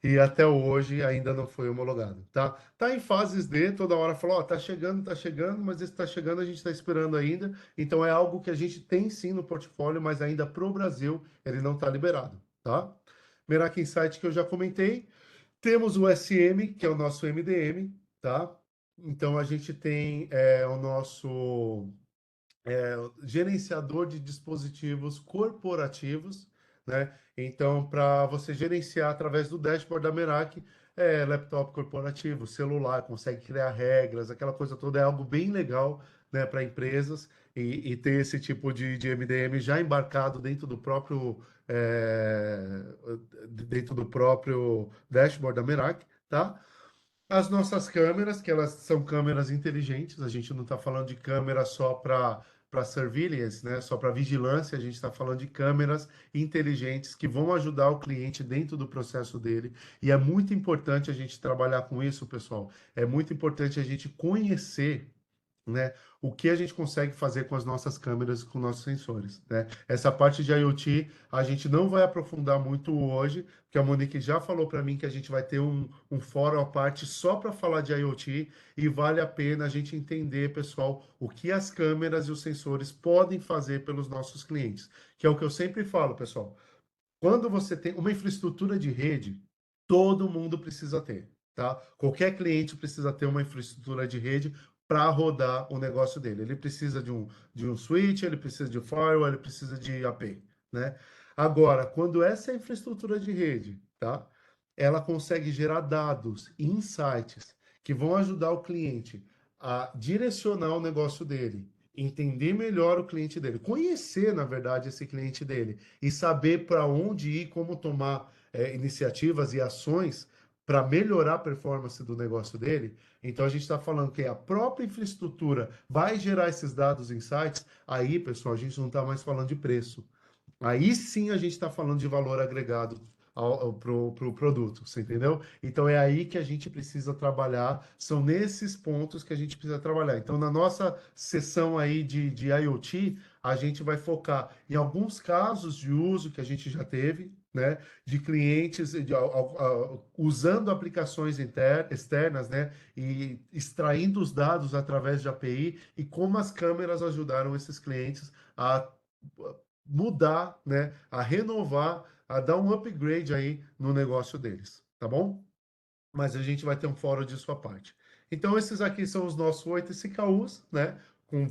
e até hoje ainda não foi homologado, tá? Tá em fases de, toda hora falou, ó, tá chegando, mas esse tá chegando, a gente está esperando ainda, então é algo que a gente tem sim no portfólio, mas ainda pro Brasil ele não está liberado, tá? Merak Insight que eu já comentei, temos o SM, que é o nosso MDM, tá? Então a gente tem o nosso gerenciador de dispositivos corporativos, né? Então, para você gerenciar através do dashboard da Merak, laptop corporativo, celular, consegue criar regras, aquela coisa toda é algo bem legal, né, para empresas e ter esse tipo de MDM já embarcado dentro do próprio dashboard da Merak, tá? As nossas câmeras, que elas são câmeras inteligentes, a gente não está falando de câmera só para surveillance, né? Só para vigilância, a gente está falando de câmeras inteligentes que vão ajudar o cliente dentro do processo dele. E é muito importante a gente trabalhar com isso, pessoal. É muito importante a gente conhecer, né, o que a gente consegue fazer com as nossas câmeras e com nossos sensores, né? Essa parte de IoT a gente não vai aprofundar muito hoje, porque a Monique já falou para mim que a gente vai ter um fórum à parte só para falar de IoT e vale a pena a gente entender, pessoal, o que as câmeras e os sensores podem fazer pelos nossos clientes, que é o que eu sempre falo, pessoal. Quando você tem uma infraestrutura de rede, todo mundo precisa ter, tá? Qualquer cliente precisa ter uma infraestrutura de rede para rodar o negócio dele. Ele precisa de um switch, ele precisa de firewall, ele precisa de AP, né? Agora, quando essa infraestrutura de rede, tá? Ela consegue gerar dados, insights que vão ajudar o cliente a direcionar o negócio dele, entender melhor o cliente dele, conhecer, na verdade, esse cliente dele e saber para onde ir, como tomar iniciativas e ações para melhorar a performance do negócio dele. Então a gente está falando que a própria infraestrutura vai gerar esses dados, insights. Aí, pessoal, a gente não está mais falando de preço. Aí sim a gente está falando de valor agregado pro produto, você entendeu? Então é aí que a gente precisa trabalhar, são nesses pontos que a gente precisa trabalhar. Então, na nossa sessão aí de IoT, a gente vai focar em alguns casos de uso que a gente já teve, né? De clientes usando aplicações externas, né? E extraindo os dados através de API e como as câmeras ajudaram esses clientes a mudar, né, a renovar, a dar um upgrade aí no negócio deles, tá bom? Mas a gente vai ter um fórum disso à parte. Então, esses aqui são os nossos 8 SKUs, né? Com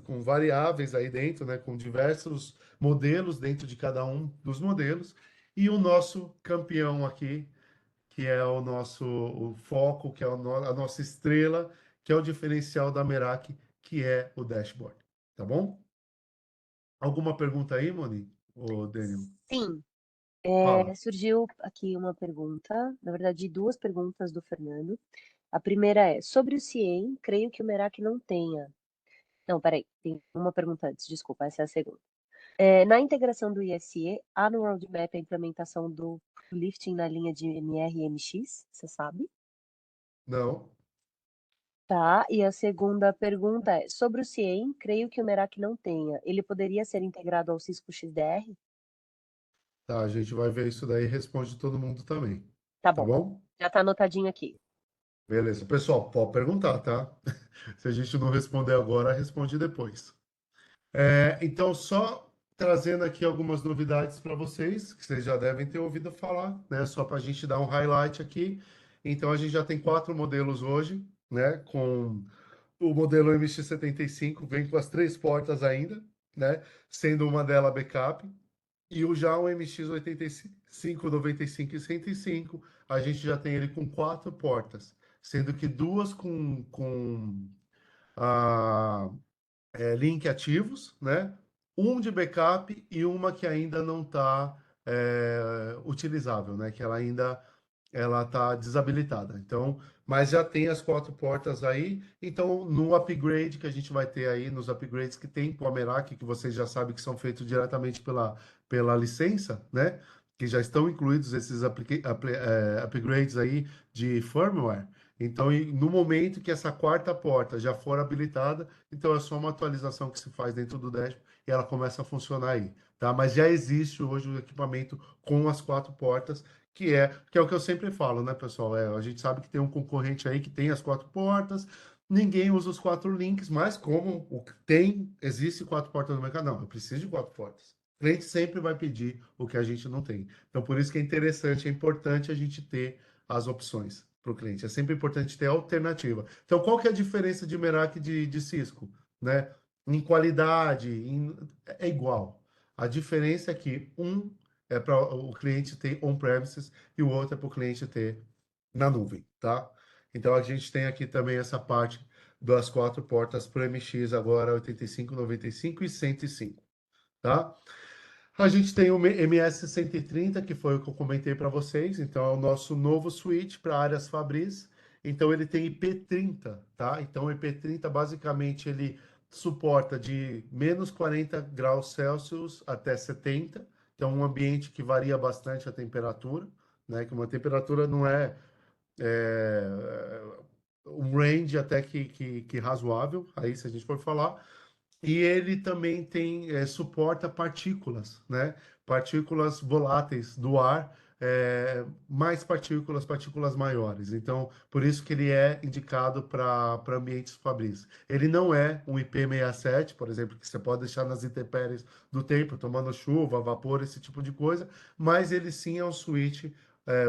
com variáveis aí dentro, né? Com diversos modelos dentro de cada um dos modelos. E o nosso campeão aqui, que é o foco, que é a nossa estrela, que é o diferencial da Merak, que é o dashboard. Tá bom? Alguma pergunta aí, Moni? Ô, Daniel? Sim, Fala. surgiu aqui uma pergunta, na verdade, duas perguntas do Fernando. A primeira é, sobre o CIEM, creio que o Merak não tenha. Não, peraí, tem uma pergunta antes, desculpa, essa é a segunda. Na integração do ISE, há no roadmap a implementação do lifting na linha de MR e MX, você sabe? Não? Tá, e a segunda pergunta é, sobre o CIEM, creio que o Merak não tenha. Ele poderia ser integrado ao Cisco XDR? Tá, a gente vai ver isso daí e responde todo mundo também. Tá Tá bom, bom? já tá anotadinho aqui. Beleza. Pessoal, pode perguntar, tá? Se a gente não responder agora, responde depois. Então, só trazendo aqui algumas novidades para vocês, que vocês já devem ter ouvido falar, né? Só para a gente dar um highlight aqui. Então, a gente já tem 4 modelos hoje, né? Com o modelo MX-75, vem com as 3 portas ainda, né? Sendo uma delas backup. E já o MX85, 95 e 105, a gente já tem ele com 4 portas, sendo que 2 com a link ativos, né? Um de backup e uma que ainda não está utilizável, né? Que ela está desabilitada. Então, mas já tem as 4 portas aí. Então, no upgrade que a gente vai ter aí, nos upgrades que tem com a Merak, que vocês já sabem que são feitos diretamente pela licença, né? Que já estão incluídos esses upgrades aí de firmware. Então, no momento que essa 4ª porta já for habilitada, então é só uma atualização que se faz dentro do dashboard e ela começa a funcionar aí, tá? Mas já existe hoje o equipamento com as 4 portas, que é o que eu sempre falo, né, pessoal? A gente sabe que tem um concorrente aí que tem as 4 portas, ninguém usa os 4 links, mas como existe 4 portas no mercado, não, eu preciso de 4 portas. O cliente sempre vai pedir o que a gente não tem. Então, por isso que é interessante, é importante a gente ter as opções para o cliente. É sempre importante ter alternativa. Então, qual que é a diferença de Merak e de Cisco, né? Em qualidade, é igual. A diferença é que é para o cliente ter on-premises e o outro é para o cliente ter na nuvem, tá? Então a gente tem aqui também essa parte das 4 portas para MX agora 85, 95 e 105, tá? A gente tem o MS-130, que foi o que eu comentei para vocês. Então, é o nosso novo switch para áreas Fabris. Então, ele tem IP30, tá? Então, o IP30, basicamente, ele suporta de menos 40 graus Celsius até 70. Então, um ambiente que varia bastante a temperatura, né? Que uma temperatura não é um range até que razoável, aí se a gente for falar. E ele também suporta partículas, né? Partículas voláteis do ar, mais partículas maiores. Então, por isso que ele é indicado para ambientes fabris. Ele não é um IP67, por exemplo, que você pode deixar nas intempéries do tempo, tomando chuva, vapor, esse tipo de coisa, mas ele sim é um switch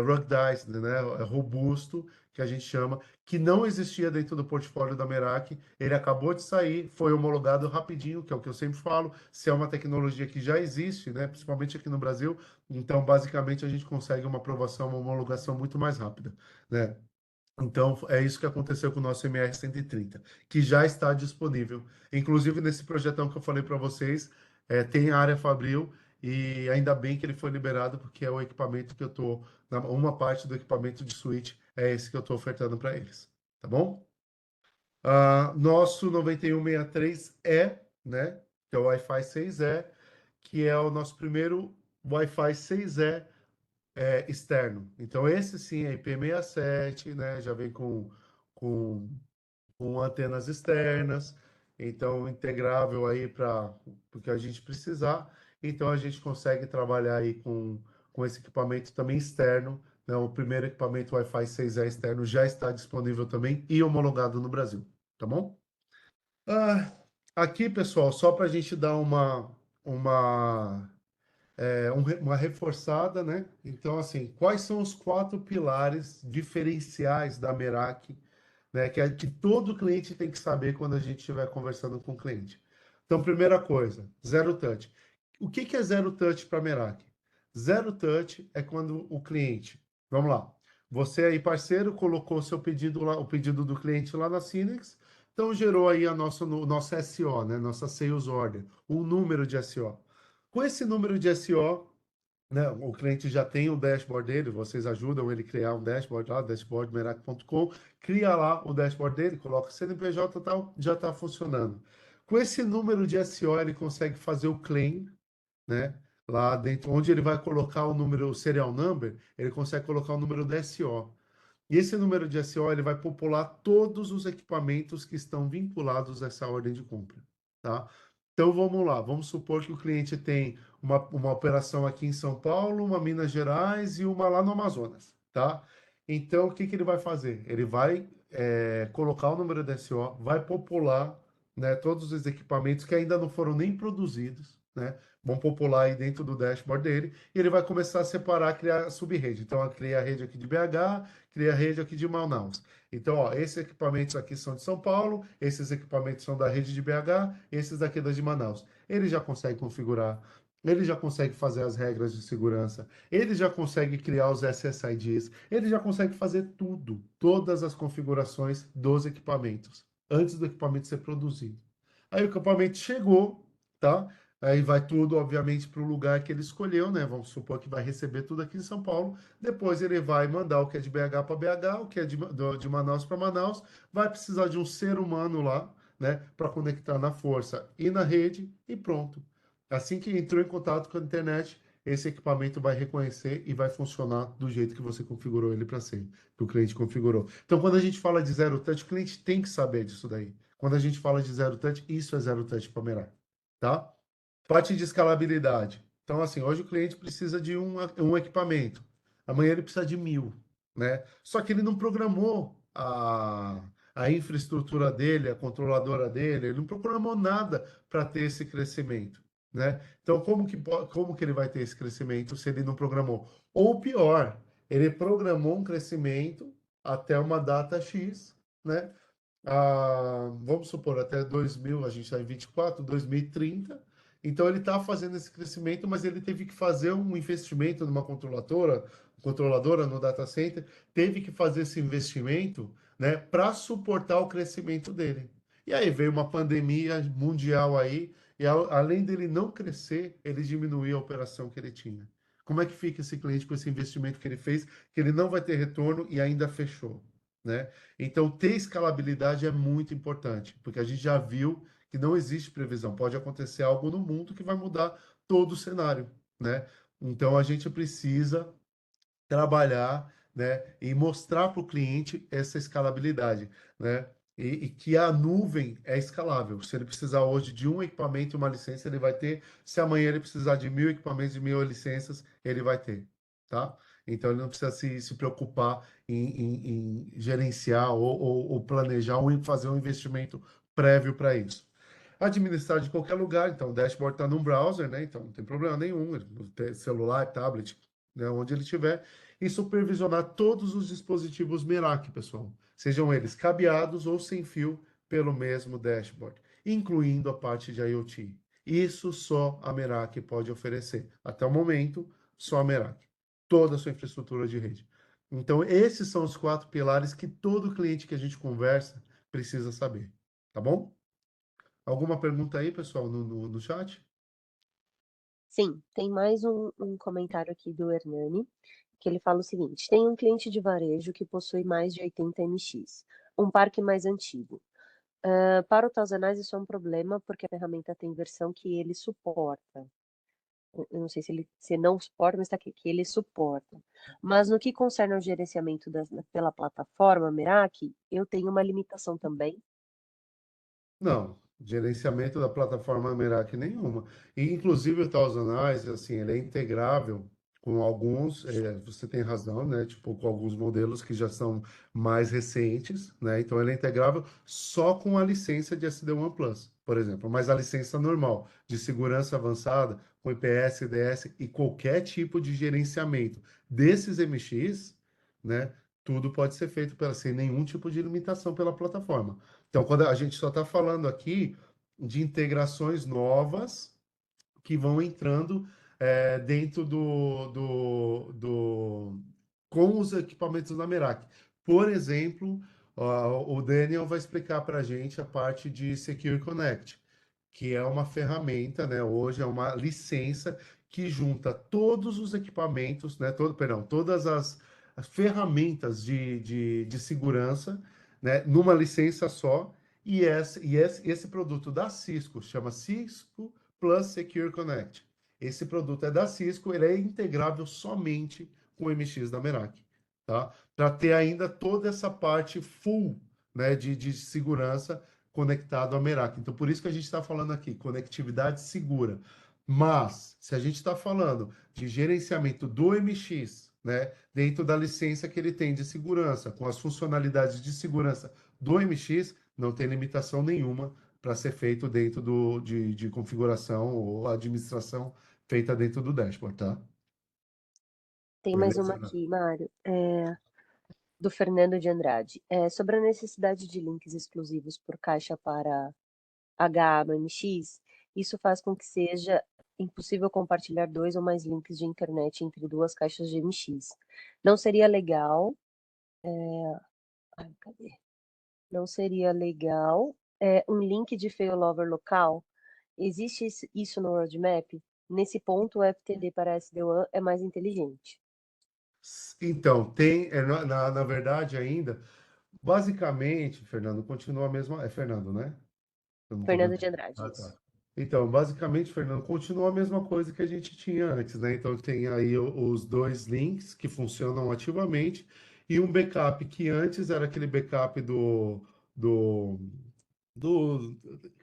ruggedized, né? Robusto, que a gente chama, que não existia dentro do portfólio da Merak. Ele acabou de sair, foi homologado rapidinho, que é o que eu sempre falo. Se é uma tecnologia que já existe, né, principalmente aqui no Brasil, então basicamente a gente consegue uma aprovação, uma homologação muito mais rápida, né? Então, é isso que aconteceu com o nosso MR-130, que já está disponível. Inclusive, nesse projetão que eu falei para vocês, tem a área Fabril, e ainda bem que ele foi liberado, porque é o equipamento que eu estou. Uma parte do equipamento de switch é esse que eu estou ofertando para eles. Tá bom? Nosso 9163 né? Que é o Wi-Fi 6E, que é o nosso primeiro Wi-Fi 6E externo. Então, esse sim é IP67, né? Já vem com, com antenas externas, então integrável aí para o que a gente precisar. Então, a gente consegue trabalhar aí com esse equipamento também externo, né? O primeiro equipamento Wi-Fi 6E externo já está disponível também e homologado no Brasil, tá bom? Ah, aqui, pessoal, só para a gente dar uma uma reforçada, né? Então, assim, quais são os 4 pilares diferenciais da Merak, né? Que todo cliente tem que saber quando a gente estiver conversando com o cliente. Então, primeira coisa, zero touch. O que é zero touch para a Merak? Zero touch é quando o cliente, vamos lá, você aí, parceiro, colocou seu pedido lá, o pedido do cliente lá na Cinex, então gerou aí o nosso SO, né? Nossa Sales Order, um número de SO. Com esse número de SO, né, o cliente já tem o dashboard dele, vocês ajudam ele a criar um dashboard lá, dashboardmerak.com, cria lá o dashboard dele, coloca CNPJ e tal, já está funcionando. Com esse número de SO, ele consegue fazer o claim, né? Lá dentro, onde ele vai colocar o número, o serial number, ele consegue colocar o número do SO. E esse número de SO, ele vai popular todos os equipamentos que estão vinculados a essa ordem de compra, tá? Então vamos lá, vamos supor que o cliente tem uma operação aqui em São Paulo, uma em Minas Gerais e uma lá no Amazonas, tá? Então o que que ele vai fazer? Ele vai colocar o número de SO, vai popular, né, todos os equipamentos que ainda não foram nem produzidos, né? Vão popular aí dentro do dashboard dele e ele vai começar a separar, criar sub-rede. Então, cria a rede aqui de BH, cria a rede aqui de Manaus. Então, ó, esses equipamentos aqui são de São Paulo, esses equipamentos são da rede de BH, esses daqui da de Manaus. Ele já consegue configurar, ele já consegue fazer as regras de segurança, ele já consegue criar os SSIDs, ele já consegue fazer tudo, todas as configurações dos equipamentos, antes do equipamento ser produzido. Aí o equipamento chegou, tá? Aí vai tudo, obviamente, para o lugar que ele escolheu, né? Vamos supor que vai receber tudo aqui em São Paulo. Depois ele vai mandar o que é de BH para BH, o que é de Manaus para Manaus. Vai precisar de um ser humano lá, né? Para conectar na força e na rede e pronto. Assim que entrou em contato com a internet, esse equipamento vai reconhecer e vai funcionar do jeito que você configurou ele para ser, que o cliente configurou. Então, quando a gente fala de zero touch, o cliente tem que saber disso daí. Quando a gente fala de zero touch, isso é zero touch para Meraki, tá? Parte de escalabilidade. Então, assim, hoje o cliente precisa de um equipamento. Amanhã ele precisa de 1.000, né? Só que ele não programou a infraestrutura dele, a controladora dele, ele não programou nada para ter esse crescimento, né? Então, como que ele vai ter esse crescimento se ele não programou? Ou pior, ele programou um crescimento até uma data X, né? Vamos supor, até 2000, a gente está em 24, 2030. Então, ele está fazendo esse crescimento, mas ele teve que fazer um investimento numa controladora no data center, teve que fazer esse investimento, né, para suportar o crescimento dele. E aí veio uma pandemia mundial aí, e além dele não crescer, ele diminuiu a operação que ele tinha. Como é que fica esse cliente com esse investimento que ele fez, que ele não vai ter retorno e ainda fechou, né? Então, ter escalabilidade é muito importante, porque a gente já viu que não existe previsão. Pode acontecer algo no mundo que vai mudar todo o cenário, né? Então, a gente precisa trabalhar, né, e mostrar para o cliente essa escalabilidade, né? E que a nuvem é escalável. Se ele precisar hoje de um equipamento e uma licença, ele vai ter. Se amanhã ele precisar de 1.000 equipamentos e 1.000 licenças, ele vai ter, tá? Então, ele não precisa se preocupar em gerenciar ou planejar ou fazer um investimento prévio para isso. Administrar de qualquer lugar, então o dashboard está num browser, né? Então não tem problema nenhum, celular, tablet, né? Onde ele estiver, e supervisionar todos os dispositivos Meraki, pessoal, sejam eles cabeados ou sem fio, pelo mesmo dashboard, incluindo a parte de IoT. Isso só a Meraki pode oferecer. Até o momento, só a Meraki. Toda a sua infraestrutura de rede. Então, esses são os 4 pilares que todo cliente que a gente conversa precisa saber. Tá bom? Alguma pergunta aí, pessoal, no chat? Sim, tem mais um comentário aqui do Hernani, que ele fala o seguinte: tem um cliente de varejo que possui mais de 80 MX, um parque mais antigo. Para o Thousand isso é um problema, porque a ferramenta tem versão que ele suporta. Eu não sei se não suporta, mas está aqui, que ele suporta. Mas no que concerne ao gerenciamento pela plataforma Meraki, eu tenho uma limitação também. Não, gerenciamento da plataforma Meraki nenhuma. E, inclusive, o Thousand Eyes, assim, ele é integrável com alguns, você tem razão, né? Tipo, com alguns modelos que já são mais recentes, né? Então, ele é integrável só com a licença de SD-WAN Plus, por exemplo. Mas a licença normal, de segurança avançada, com IPS, IDS e qualquer tipo de gerenciamento desses MX, né? Tudo pode ser feito sem nenhum tipo de limitação pela plataforma. Então, quando a gente só está falando aqui de integrações novas que vão entrando dentro com os equipamentos da Meraki. Por exemplo, o Daniel vai explicar para a gente a parte de Secure Connect, que é uma ferramenta, né? Hoje é uma licença que junta todos os equipamentos, né? Todas as ferramentas de segurança, né? Numa licença só. Esse produto da Cisco chama Cisco Plus Secure Connect. Esse produto é da Cisco, ele é integrável somente com o MX da Meraki, tá? Para ter ainda toda essa parte full, né, de segurança conectado à Meraki. Então, por isso que a gente está falando aqui, conectividade segura. Mas, se a gente está falando de gerenciamento do MX, né, dentro da licença que ele tem de segurança, com as funcionalidades de segurança do MX, não tem limitação nenhuma para ser feito dentro de configuração ou administração feita dentro do dashboard, tá? Tem mais uma Beleza, Ana? aqui, Mário, do Fernando de Andrade. Sobre a necessidade de links exclusivos por caixa para HAMX, isso faz com que seja impossível compartilhar 2 ou mais links de internet entre 2 caixas de MX. Não seria legal, cadê? Não seria legal, um link de failover local? Existe isso no roadmap? Nesse ponto, o FTD para SD-WAN é mais inteligente. Então, na verdade ainda, basicamente, Fernando, continua a mesma. É Fernando, né? Eu não tô Fernando vendo. de Andrade, Ah, isso. tá. Então, basicamente, Fernando, continua a mesma coisa que a gente tinha antes, né? Então, tem aí os 2 links que funcionam ativamente e um backup que antes era aquele backup do, do,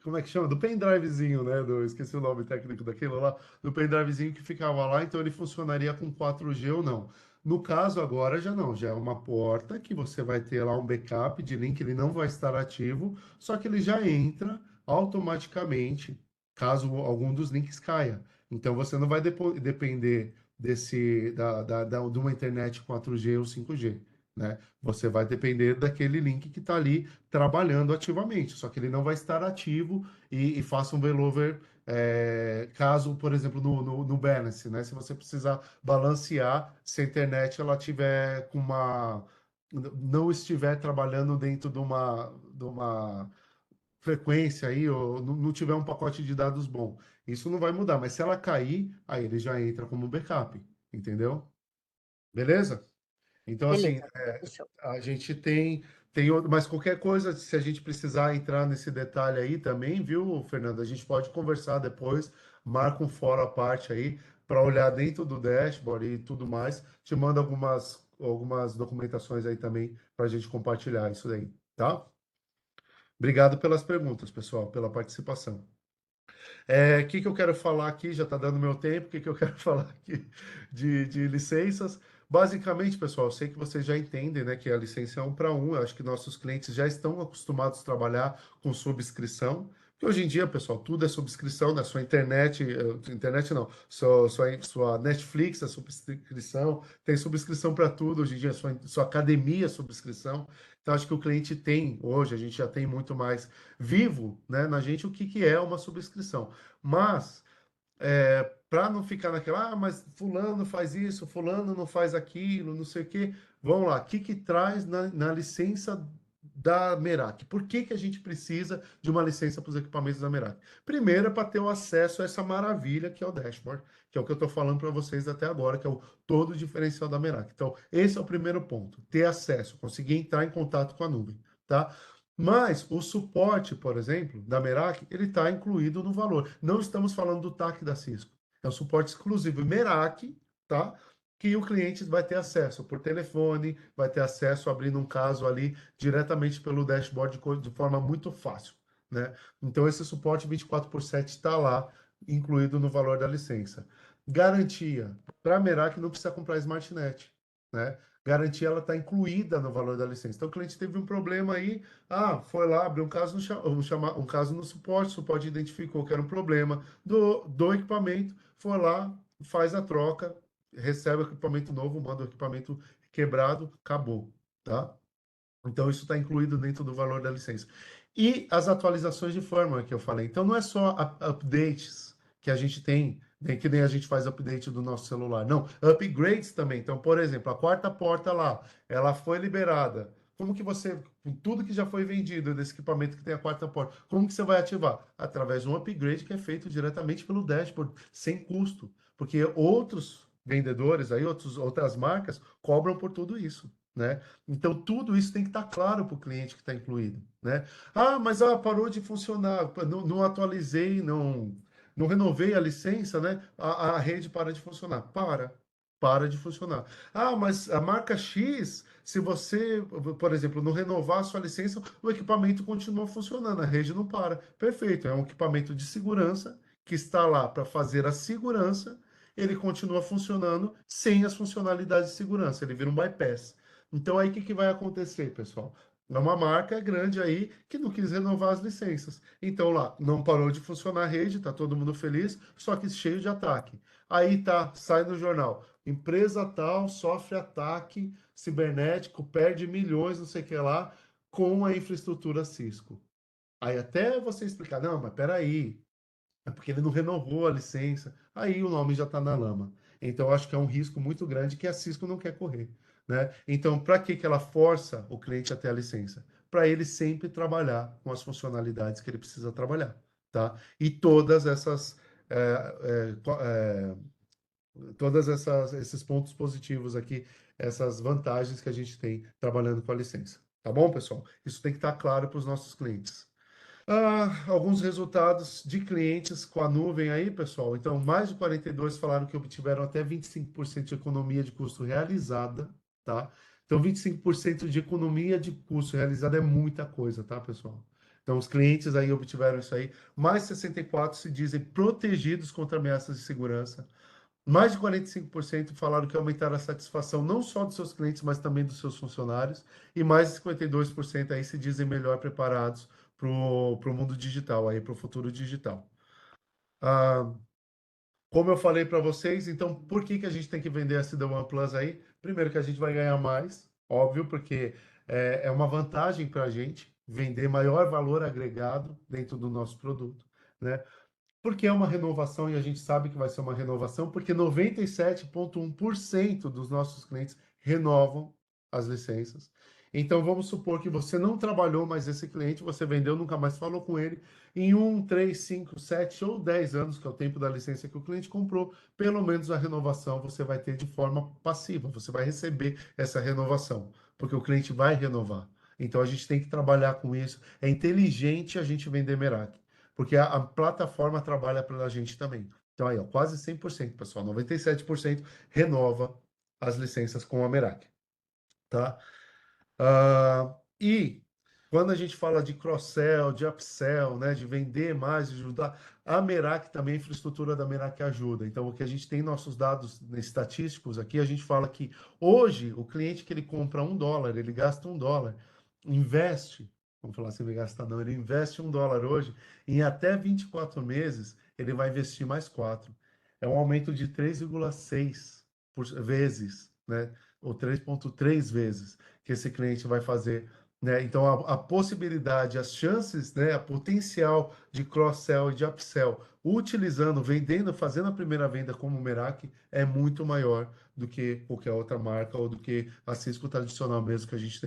como é que chama? Do pendrivezinho, né? Esqueci o nome técnico daquilo lá, do pendrivezinho que ficava lá, então ele funcionaria com 4G ou não. No caso agora já não, já é uma porta que você vai ter lá um backup de link, ele não vai estar ativo, só que ele já entra automaticamente caso algum dos links caia. Então você não vai depender de uma internet 4G ou 5G, né? Você vai depender daquele link que está ali trabalhando ativamente, só que ele não vai estar ativo e faça um failover caso, por exemplo, no Balance, né? Se você precisar balancear, se a internet ela tiver com não estiver trabalhando dentro de uma frequência aí, ou não tiver um pacote de dados bom. Isso não vai mudar, mas se ela cair, aí ele já entra como backup, entendeu? Beleza? Então, assim, Beleza, fechou. a gente tem outro, mas qualquer coisa, se a gente precisar entrar nesse detalhe aí também, viu, Fernando? A gente pode conversar depois, marca um fórum à parte aí para olhar dentro do dashboard e tudo mais. Te mando algumas documentações aí também para a gente compartilhar isso daí, tá? Obrigado pelas perguntas, pessoal, pela participação. O que que eu quero falar aqui? Já está dando meu tempo. O que que eu quero falar aqui de licenças? Basicamente, pessoal, eu sei que vocês já entendem, né, que a licença é 1 para 1. Eu acho que nossos clientes já estão acostumados a trabalhar com subscrição. Porque hoje em dia, pessoal, tudo é subscrição, né? Sua internet, internet não, sua Netflix é subscrição, tem subscrição para tudo hoje em dia, sua academia é subscrição. Então, acho que o cliente tem, hoje, a gente já tem muito mais vivo, né, na gente o que que é uma subscrição. Mas, para não ficar naquela, mas fulano faz isso, fulano não faz aquilo, não sei o quê. Vamos lá, o que que traz na licença da Merak? Por que que a gente precisa de uma licença para os equipamentos da Merak? Primeiro é para ter o acesso a essa maravilha que é o dashboard, que é o que eu estou falando para vocês até agora, que é o todo o diferencial da Merak. Então, esse é o primeiro ponto, ter acesso, conseguir entrar em contato com a nuvem, tá? Mas o suporte, por exemplo, da Merak, ele está incluído no valor. Não estamos falando do TAC da Cisco. É um suporte exclusivo Merak, tá? Que o cliente vai ter acesso por telefone, vai ter acesso abrindo um caso ali diretamente pelo dashboard de forma muito fácil, né? Então esse suporte 24/7 está lá, incluído no valor da licença. Garantia. Para a Merak não precisa comprar SmartNet, né? Garantia ela está incluída no valor da licença. Então o cliente teve um problema aí, foi lá, abriu um caso um caso no suporte, o suporte identificou que era um problema do equipamento, foi lá, faz a troca, recebe o equipamento novo, manda o equipamento quebrado, acabou, tá? Então isso está incluído dentro do valor da licença. E as atualizações de firmware que eu falei. Então não é só updates que a gente tem, né, que nem a gente faz update do nosso celular. Não, upgrades também. Então, por exemplo, a quarta porta lá, ela foi liberada. Como que você, com tudo que já foi vendido desse equipamento que tem a quarta porta, como que você vai ativar? Através de um upgrade que é feito diretamente pelo dashboard, sem custo. Porque outros vendedores aí, outras marcas, cobram por tudo isso, né? Então, tudo isso tem que estar claro para o cliente que está incluído, né? Mas parou de funcionar, não atualizei, não renovei a licença, né? A rede para de funcionar. Para de funcionar. Mas a marca X, se você, por exemplo, não renovar a sua licença, o equipamento continua funcionando, a rede não para. Perfeito, é um equipamento de segurança que está lá para fazer a segurança, ele continua funcionando sem as funcionalidades de segurança, ele vira um bypass. Então, aí o que que vai acontecer, pessoal? É uma marca grande aí que não quis renovar as licenças. Então lá, não parou de funcionar a rede, tá todo mundo feliz, só que cheio de ataque. Aí tá, sai no jornal. Empresa tal sofre ataque cibernético, perde milhões, não sei o que lá, com a infraestrutura Cisco. Aí até você explicar, não, mas peraí, é porque ele não renovou a licença. Aí o nome já está na lama. Então, eu acho que é um risco muito grande que a Cisco não quer correr, né? Então, para que que ela força o cliente a ter a licença? Para ele sempre trabalhar com as funcionalidades que ele precisa trabalhar, tá? E todas esses pontos positivos aqui, essas vantagens que a gente tem trabalhando com a licença, tá bom, pessoal? Isso tem que estar claro para os nossos clientes. Alguns resultados de clientes com a nuvem aí, pessoal. Então, mais de 42 falaram que obtiveram até 25% de economia de custo realizada, tá? Então, 25% de economia de custo realizada é muita coisa, tá, pessoal? Então, os clientes aí obtiveram isso aí. Mais 64 se dizem protegidos contra ameaças de segurança. Mais de 45% falaram que aumentaram a satisfação não só dos seus clientes, mas também dos seus funcionários. E mais de 52% aí se dizem melhor preparados para o mundo digital, aí para o futuro digital. Ah, como eu falei para vocês, então por que que a gente tem que vender a Cida One Plus aí? Primeiro que a gente vai ganhar mais, óbvio, porque é uma vantagem para a gente vender maior valor agregado dentro do nosso produto, né? Porque é uma renovação e a gente sabe que vai ser uma renovação, porque 97,1% dos nossos clientes renovam as licenças. Então vamos supor que você não trabalhou mais esse cliente, você vendeu, nunca mais falou com ele. Em 3, 5, 7 ou 10 anos, que é o tempo da licença que o cliente comprou, pelo menos a renovação você vai ter de forma passiva, você vai receber essa renovação, porque o cliente vai renovar. Então a gente tem que trabalhar com isso. É inteligente a gente vender Merak, porque a plataforma trabalha para a gente também. Então aí, ó, quase 100%, pessoal, 97% renova as licenças com a Merak, tá? E quando a gente fala de cross-sell, de upsell, né, de vender mais, de ajudar, a Merak também, a infraestrutura da Merak ajuda. Então, o que a gente tem nossos dados estatísticos aqui, a gente fala que hoje o cliente que ele compra $1, ele gasta $1, investe, vamos falar assim, ele gasta não, ele investe $1 hoje, em até 24 meses, ele vai investir mais 4. É um aumento de 3,6 vezes, né? Ou 3,3 vezes que esse cliente vai fazer, né? Então a possibilidade, as chances, né, a potencial de cross-sell e de upsell, utilizando, vendendo, fazendo a primeira venda como o Merak é muito maior do que qualquer outra marca ou do que a Cisco tradicional mesmo que a gente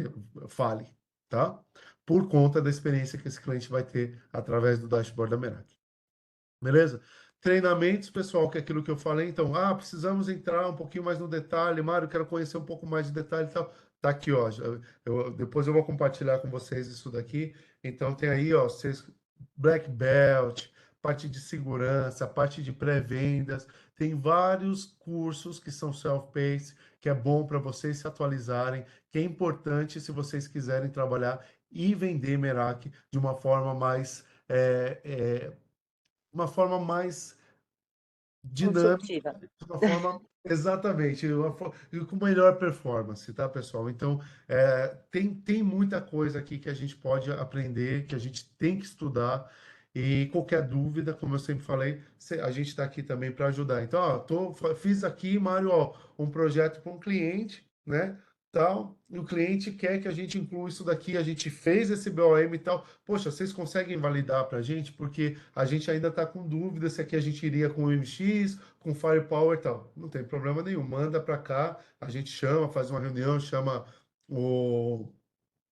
fale, tá? Por conta da experiência que esse cliente vai ter através do dashboard da Merak. Beleza? Treinamentos, pessoal, que é aquilo que eu falei. Então, precisamos entrar um pouquinho mais no detalhe. Mário, quero conhecer um pouco mais de detalhe e tal. Tá aqui, ó. Depois eu vou compartilhar com vocês isso daqui. Então, tem aí, ó, vocês, Black Belt, parte de segurança, parte de pré-vendas. Tem vários cursos que são self-paced, que é bom para vocês se atualizarem, que é importante se vocês quiserem trabalhar e vender Merak de uma forma mais uma forma mais dinâmica, Consultiva. de uma forma exatamente, e com melhor performance, tá, pessoal? Então, tem muita coisa aqui que a gente pode aprender, que a gente tem que estudar. E qualquer dúvida, como eu sempre falei, a gente está aqui também para ajudar. Então, ó, fiz aqui, Mário, ó, um projeto para um cliente, né? Tal, e o cliente quer que a gente inclua isso daqui, a gente fez esse BOM e tal. Poxa, vocês conseguem validar para a gente? Porque a gente ainda está com dúvida se aqui a gente iria com o MX, com Firepower e tal. Não tem problema nenhum, manda para cá, a gente chama, faz uma reunião, chama o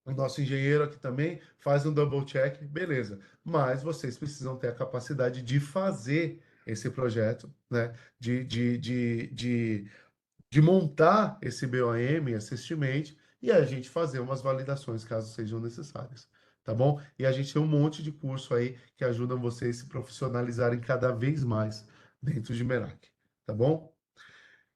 nosso engenheiro aqui também, faz um double check, beleza. Mas vocês precisam ter a capacidade de fazer esse projeto, né? De montar esse BOM, esse estimate, e a gente fazer umas validações caso sejam necessárias, tá bom? E a gente tem um monte de curso aí que ajudam vocês a se profissionalizarem cada vez mais dentro de Merak, tá bom?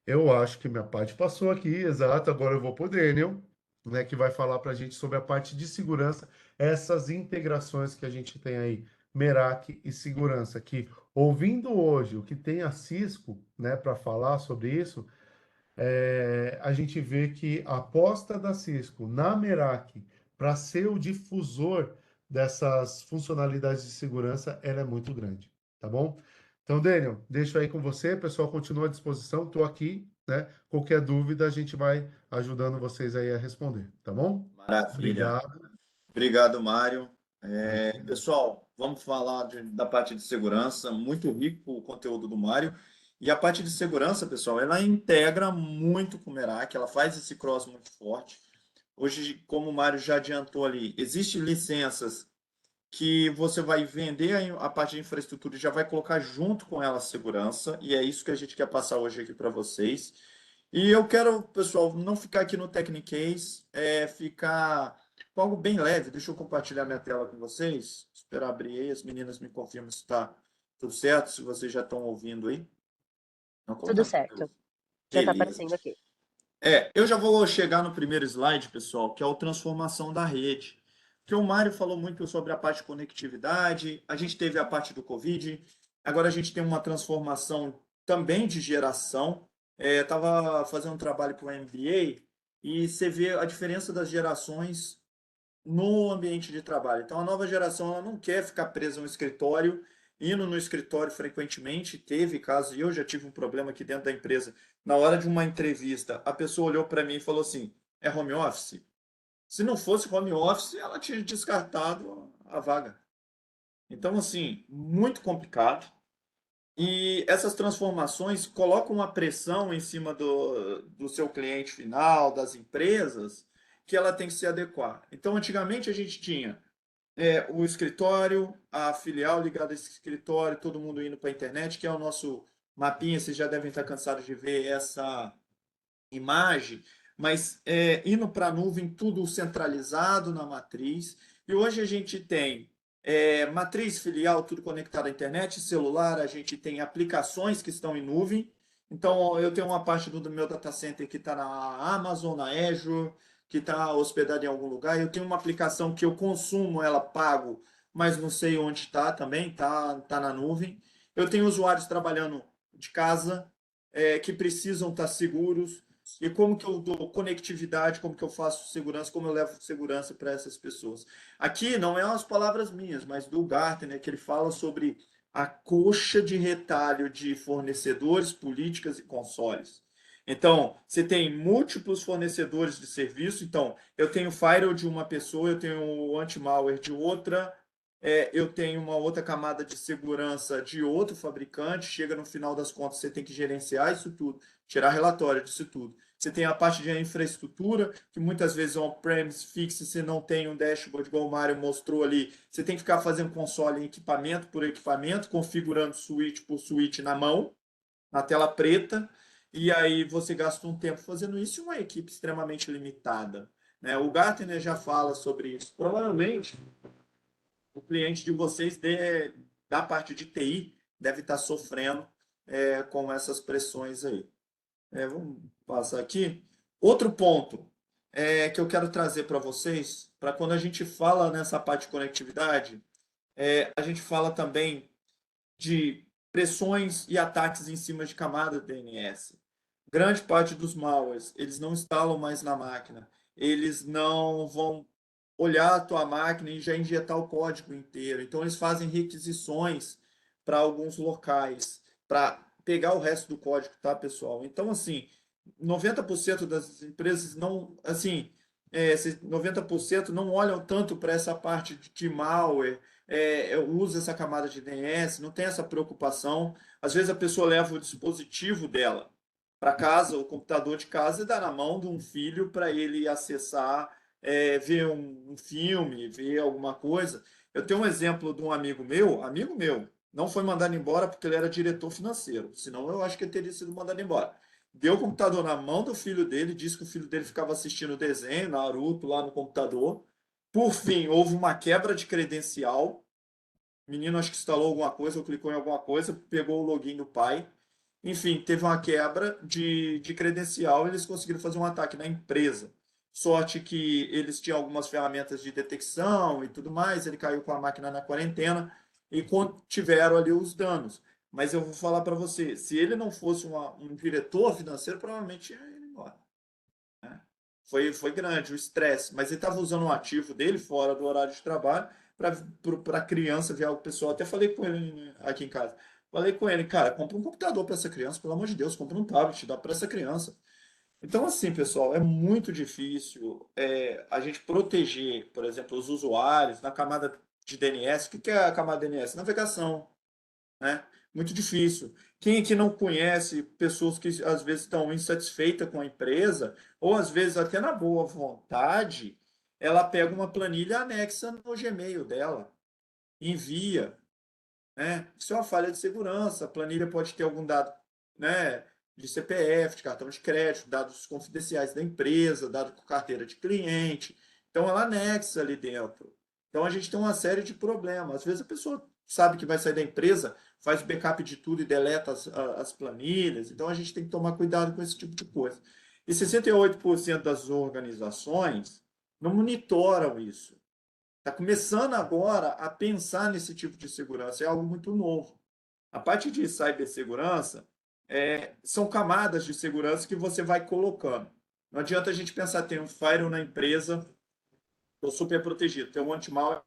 Eu acho que minha parte passou aqui, exato. Agora eu vou para o Daniel, né, que vai falar para a gente sobre a parte de segurança, essas integrações que a gente tem aí, Merak e segurança, que ouvindo hoje o que tem a Cisco, né, para falar sobre isso, a gente vê que a aposta da Cisco na Merak para ser o difusor dessas funcionalidades de segurança, ela é muito grande, tá bom? Então, Daniel, deixo aí com você, pessoal, continua à disposição, estou aqui, né? Qualquer dúvida, a gente vai ajudando vocês aí a responder, tá bom? Maravilha. Obrigado. Obrigado, Mário. Imagina. Pessoal, vamos falar da parte de segurança. Muito rico o conteúdo do Mário. E a parte de segurança, pessoal, ela integra muito com o Merak, ela faz esse cross muito forte. Hoje, como o Mário já adiantou ali, existem licenças que você vai vender a parte de infraestrutura e já vai colocar junto com ela a segurança, e é isso que a gente quer passar hoje aqui para vocês. E eu quero, pessoal, não ficar aqui no Technicase, ficar com algo bem leve. Deixa eu compartilhar minha tela com vocês. Esperar abrir aí, as meninas me confirmam se está tudo certo, se vocês já estão ouvindo aí. Não, como Tudo tá? certo. Já está Beleza. aparecendo aqui. Eu já vou chegar no primeiro slide, pessoal, que é a transformação da rede. Que o Mário falou muito sobre a parte de conectividade, a gente teve a parte do Covid, agora a gente tem uma transformação também de geração. Estava fazendo um trabalho para o MBA e você vê a diferença das gerações no ambiente de trabalho. Então, a nova geração ela não quer ficar presa no escritório, indo no escritório frequentemente. Teve casos, e eu já tive um problema aqui dentro da empresa. Na hora de uma entrevista, a pessoa olhou para mim e falou assim: é home office? Se não fosse home office, ela tinha descartado a vaga. Então, assim, muito complicado. E essas transformações colocam uma pressão em cima do seu cliente final, das empresas, que ela tem que se adequar. Então, antigamente a gente tinha o escritório, a filial ligada a esse escritório, todo mundo indo para a internet, que é o nosso mapinha, vocês já devem estar cansados de ver essa imagem, mas indo para a nuvem, tudo centralizado na matriz. E hoje a gente tem matriz, filial, tudo conectado à internet, celular, a gente tem aplicações que estão em nuvem. Então, eu tenho uma parte do meu data center que está na Amazon, na Azure, que está hospedada em algum lugar. Eu tenho uma aplicação que eu consumo, ela pago, mas não sei onde está também, tá na nuvem. Eu tenho usuários trabalhando de casa, que precisam estar seguros. E como que eu dou conectividade, como que eu faço segurança, como eu levo segurança para essas pessoas. Aqui não é as palavras minhas, mas do Gartner, que ele fala sobre a coxa de retalho de fornecedores, políticas e consoles. Então, você tem múltiplos fornecedores de serviço. Então, eu tenho firewall de uma pessoa, eu tenho o anti-malware de outra, eu tenho uma outra camada de segurança de outro fabricante. Chega no final das contas, você tem que gerenciar isso tudo, tirar relatório disso tudo. Você tem a parte de infraestrutura, que muitas vezes é on-premise fixe, você não tem um dashboard, igual o Mário mostrou ali. Você tem que ficar fazendo console em equipamento por equipamento, configurando switch por switch na mão, na tela preta, e aí você gasta um tempo fazendo isso e uma equipe extremamente limitada. Né? O Gartner já fala sobre isso. Provavelmente, o cliente de vocês da parte de TI deve estar sofrendo com essas pressões aí. Vamos passar aqui. Outro ponto que eu quero trazer para vocês, para quando a gente fala nessa parte de conectividade, a gente fala também de pressões e ataques em cima de camada DNS. Grande parte dos malwares, eles não instalam mais na máquina. Eles não vão olhar a tua máquina e já injetar o código inteiro. Então, eles fazem requisições para alguns locais, para pegar o resto do código, tá, pessoal? Então, assim, 90% das empresas não, assim, 90% não olham tanto para essa parte de malware, usa essa camada de DNS, não tem essa preocupação. Às vezes a pessoa leva o dispositivo dela para casa, o computador de casa, e dá na mão de um filho para ele acessar, ver um filme, ver alguma coisa. Eu tenho um exemplo de um amigo meu, não foi mandado embora porque ele era diretor financeiro, senão eu acho que ele teria sido mandado embora. Deu o computador na mão do filho dele, disse que o filho dele ficava assistindo desenho, Naruto, lá no computador. Por fim, houve uma quebra de credencial. O menino acho que instalou alguma coisa ou clicou em alguma coisa, pegou o login do pai. Enfim, teve uma quebra de credencial e eles conseguiram fazer um ataque na empresa. Sorte que eles tinham algumas ferramentas de detecção e tudo mais, ele caiu com a máquina na quarentena e tiveram ali os danos. Mas eu vou falar para você, se ele não fosse um diretor financeiro, provavelmente ia ir embora. Né? foi grande o estresse, mas ele estava usando o ativo dele fora do horário de trabalho para a criança ver algo pessoal. Até falei com ele, né, aqui em casa. Falei com ele, cara, compra um computador para essa criança, pelo amor de Deus, compra um tablet, dá para essa criança. Então, assim, pessoal, é muito difícil a gente proteger, por exemplo, os usuários na camada de DNS. O que é a camada DNS? Navegação, né? Muito difícil. Quem aqui não conhece pessoas que às vezes estão insatisfeitas com a empresa, ou às vezes até na boa vontade, ela pega uma planilha anexa no Gmail dela, envia, né? Isso é uma falha de segurança. A planilha pode ter algum dado, né, de CPF, de cartão de crédito, dados confidenciais da empresa, dado com carteira de cliente. Então, ela anexa ali dentro. Então, a gente tem uma série de problemas. Às vezes, a pessoa sabe que vai sair da empresa, faz backup de tudo e deleta as planilhas. Então, a gente tem que tomar cuidado com esse tipo de coisa. E 68% das organizações não monitoram isso. Está começando agora a pensar nesse tipo de segurança, é algo muito novo. A parte de cibersegurança são camadas de segurança que você vai colocando. Não adianta a gente pensar, tem um firewall na empresa, estou super protegido, tem um anti-malware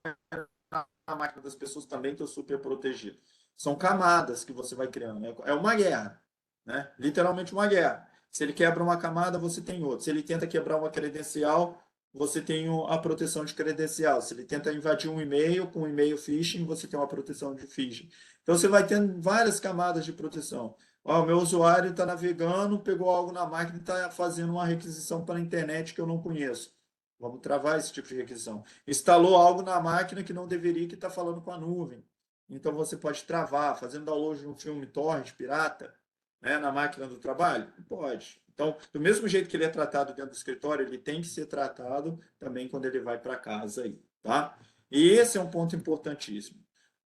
na máquina das pessoas também, estou super protegido. São camadas que você vai criando. É uma guerra, né? Literalmente uma guerra. Se ele quebra uma camada, você tem outra. Se ele tenta quebrar uma credencial, você tem a proteção de credencial. Se ele tenta invadir um e-mail com um e-mail phishing, você tem uma proteção de phishing. Então você vai tendo várias camadas de proteção. Ó, o meu usuário está navegando, pegou algo na máquina e está fazendo uma requisição para a internet que eu não conheço. Vamos travar esse tipo de requisição. Instalou algo na máquina que não deveria, que está falando com a nuvem. Então você pode travar, fazendo download de um filme torrent pirata, né, na máquina do trabalho? Pode. Então, do mesmo jeito que ele é tratado dentro do escritório, ele tem que ser tratado também quando ele vai para casa aí, tá? E esse é um ponto importantíssimo.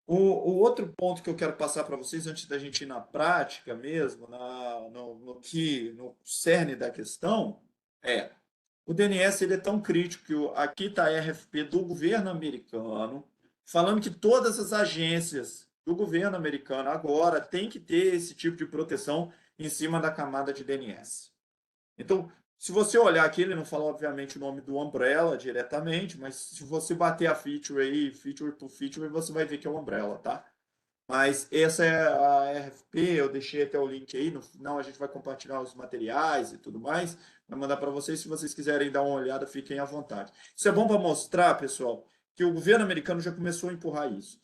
O outro ponto que eu quero passar para vocês, antes da gente ir na prática mesmo, no cerne da questão, o DNS ele é tão crítico que aqui está a RFP do governo americano, falando que todas as agências do governo americano agora têm que ter esse tipo de proteção em cima da camada de DNS. Então, se você olhar aqui, ele não fala, obviamente, o nome do Umbrella diretamente, mas se você bater a feature aí, feature por feature, você vai ver que é o Umbrella, tá? Mas essa é a RFP, eu deixei até o link aí, no final a gente vai compartilhar os materiais e tudo mais, vai mandar para vocês, se vocês quiserem dar uma olhada, fiquem à vontade. Isso é bom para mostrar, pessoal, que o governo americano já começou a empurrar isso.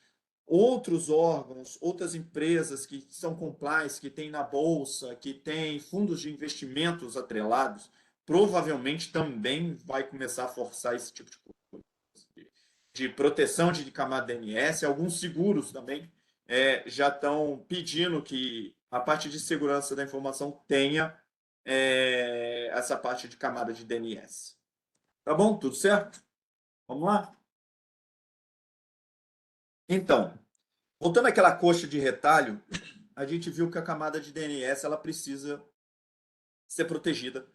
Outros órgãos, outras empresas que são compliance, que tem na bolsa, que tem fundos de investimentos atrelados, provavelmente também vai começar a forçar esse tipo de coisa, de proteção de camada DNS, alguns seguros também já estão pedindo que a parte de segurança da informação tenha essa parte de camada de DNS. Tá bom? Tudo certo? Vamos lá? Então, voltando àquela coxa de retalho, a gente viu que a camada de DNS ela precisa ser protegida.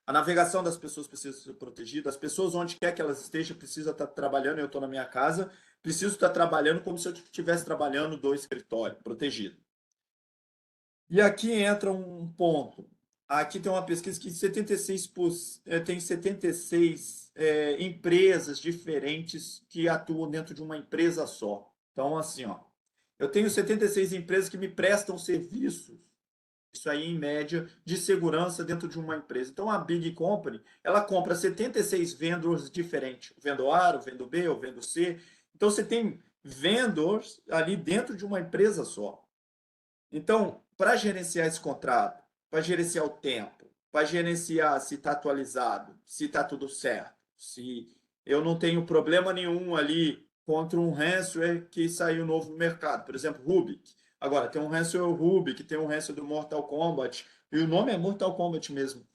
A navegação das pessoas precisa ser protegida. As pessoas, onde quer que elas estejam, precisam estar trabalhando. Eu estou na minha casa, preciso estar trabalhando como se eu estivesse trabalhando do escritório, protegido. E aqui entra um ponto. Aqui tem uma pesquisa que 76%, tem 76 empresas diferentes que atuam dentro de uma empresa só. Então, assim, ó, eu tenho 76 empresas que me prestam serviços, isso aí em média, de segurança dentro de uma empresa. Então, a Big Company, ela compra 76 vendors diferentes. O vendor A, o vendor B, o vendor C. Então, você tem vendors ali dentro de uma empresa só. Então, para gerenciar esse contrato, para gerenciar o tempo, para gerenciar se está atualizado, se está tudo certo, se eu não tenho problema nenhum ali contra um ransomware que saiu novo no mercado, por exemplo, Rubik. Agora, tem um ransomware Rubik, tem um ransomware do Mortal Kombat, e o nome é Mortal Kombat mesmo.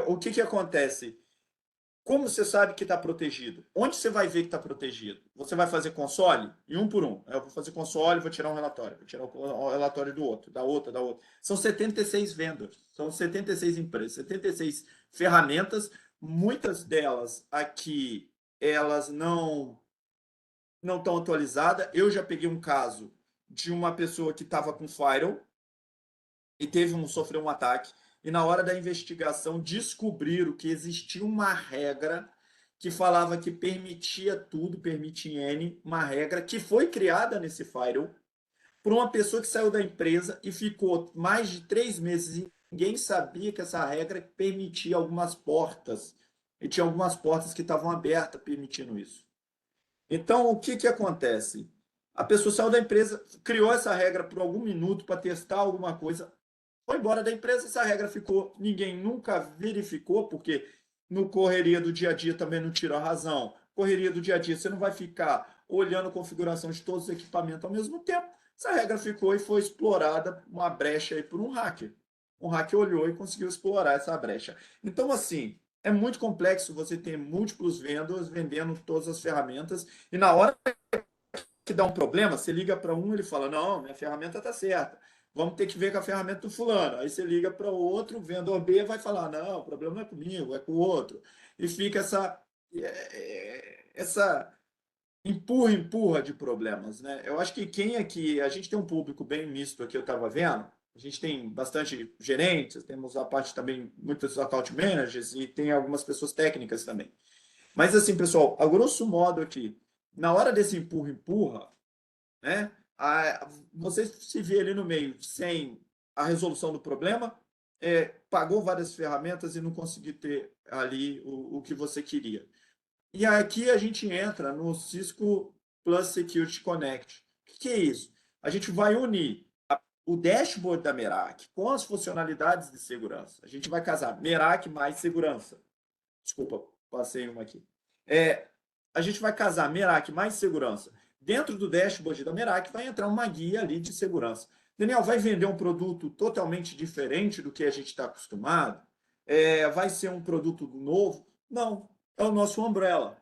O que acontece? Como você sabe que está protegido? Onde você vai ver que está protegido? Você vai fazer console? E um por um. Eu vou fazer console, vou tirar um relatório. Vou tirar o relatório do outro, da outra, da outra. São 76 vendors, são 76 empresas, 76 ferramentas. Muitas delas aqui, elas não estão atualizadas. Eu já peguei um caso de uma pessoa que estava com firewall e sofreu um ataque. e na hora da investigação descobriram que existia uma regra que falava que permitia tudo, permite N, uma regra que foi criada nesse firewall por uma pessoa que saiu da empresa e ficou mais de 3 meses e ninguém sabia que essa regra permitia algumas portas, e tinha algumas portas que estavam abertas permitindo isso. Então, o que acontece? A pessoa saiu da empresa, criou essa regra por algum minuto para testar alguma coisa, foi embora da empresa, essa regra ficou, ninguém nunca verificou, porque no correria do dia a dia também não tira a razão. Correria do dia a dia, você não vai ficar olhando a configuração de todos os equipamentos ao mesmo tempo. Essa regra ficou e foi explorada uma brecha aí por um hacker. Um hacker olhou e conseguiu explorar essa brecha. Então, assim, é muito complexo você ter múltiplos vendedores vendendo todas as ferramentas e na hora que dá um problema, você liga para um, ele fala, não, minha ferramenta está certa. Vamos ter que ver com a ferramenta do fulano. Aí você liga para o outro, o vendedor B vai falar, não, o problema não é comigo, é com o outro. E fica essa empurra de problemas, né? Eu acho que quem aqui, a gente tem um público bem misto aqui, eu estava vendo, a gente tem bastante gerentes, temos a parte também, muitos account managers e tem algumas pessoas técnicas também. Mas assim, pessoal, a grosso modo aqui, na hora desse empurra, né? Você se vê ali no meio sem a resolução do problema, pagou várias ferramentas e não conseguiu ter ali o que você queria. E aqui a gente entra no Cisco Plus Security Connect. O que é isso? A gente vai unir o dashboard da Meraki com as funcionalidades de segurança. A gente vai casar Meraki mais segurança. Desculpa, passei uma aqui. A gente vai casar Meraki mais segurança. Dentro do dashboard da Meraki vai entrar uma guia ali de segurança. Daniel, vai vender um produto totalmente diferente do que a gente está acostumado? Vai ser um produto novo? Não, é o nosso Umbrella.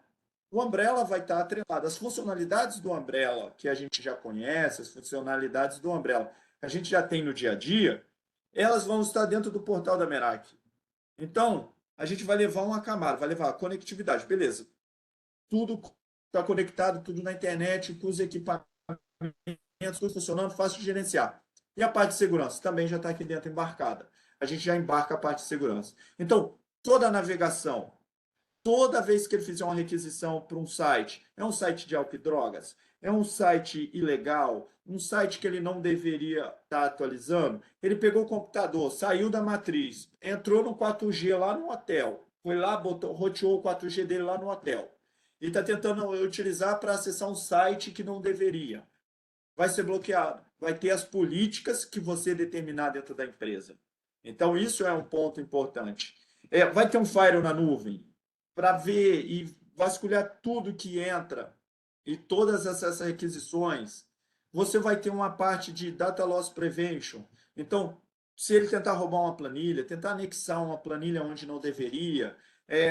O Umbrella vai estar atrelado. As funcionalidades do Umbrella, que a gente já conhece, as funcionalidades do Umbrella, que a gente já tem no dia a dia, elas vão estar dentro do portal da Meraki. Então, a gente vai levar uma camada, vai levar a conectividade. Beleza, tudo está conectado, tudo na internet, com os equipamentos, tudo funcionando, fácil de gerenciar. E a parte de segurança também já está aqui dentro embarcada. A gente já embarca a parte de segurança. Então, toda a navegação, toda vez que ele fizer uma requisição para um site, é um site de álcool e drogas, é um site ilegal, um site que ele não deveria estar atualizando, ele pegou o computador, saiu da matriz, entrou no 4G lá no hotel, foi lá, roteou o 4G dele lá no hotel, e está tentando utilizar para acessar um site que não deveria. Vai ser bloqueado. Vai ter as políticas que você determinar dentro da empresa. Então, isso é um ponto importante. Vai ter um firewall na nuvem para ver e vasculhar tudo que entra e todas essas requisições. Você vai ter uma parte de Data Loss Prevention. Então, se ele tentar roubar uma planilha, tentar anexar uma planilha onde não deveria,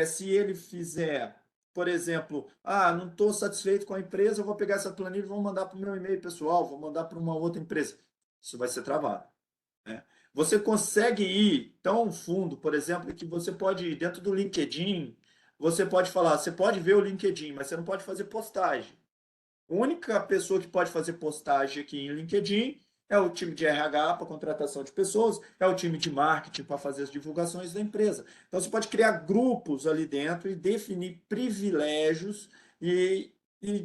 se ele fizer, por exemplo, não estou satisfeito com a empresa, eu vou pegar essa planilha e vou mandar para o meu e-mail pessoal, vou mandar para uma outra empresa. Isso vai ser travado, né? Você consegue ir tão fundo, por exemplo, que você pode ir dentro do LinkedIn, você pode falar, você pode ver o LinkedIn, mas você não pode fazer postagem. A única pessoa que pode fazer postagem aqui em LinkedIn é o time de RH para contratação de pessoas, é o time de marketing para fazer as divulgações da empresa. Então, você pode criar grupos ali dentro e definir privilégios e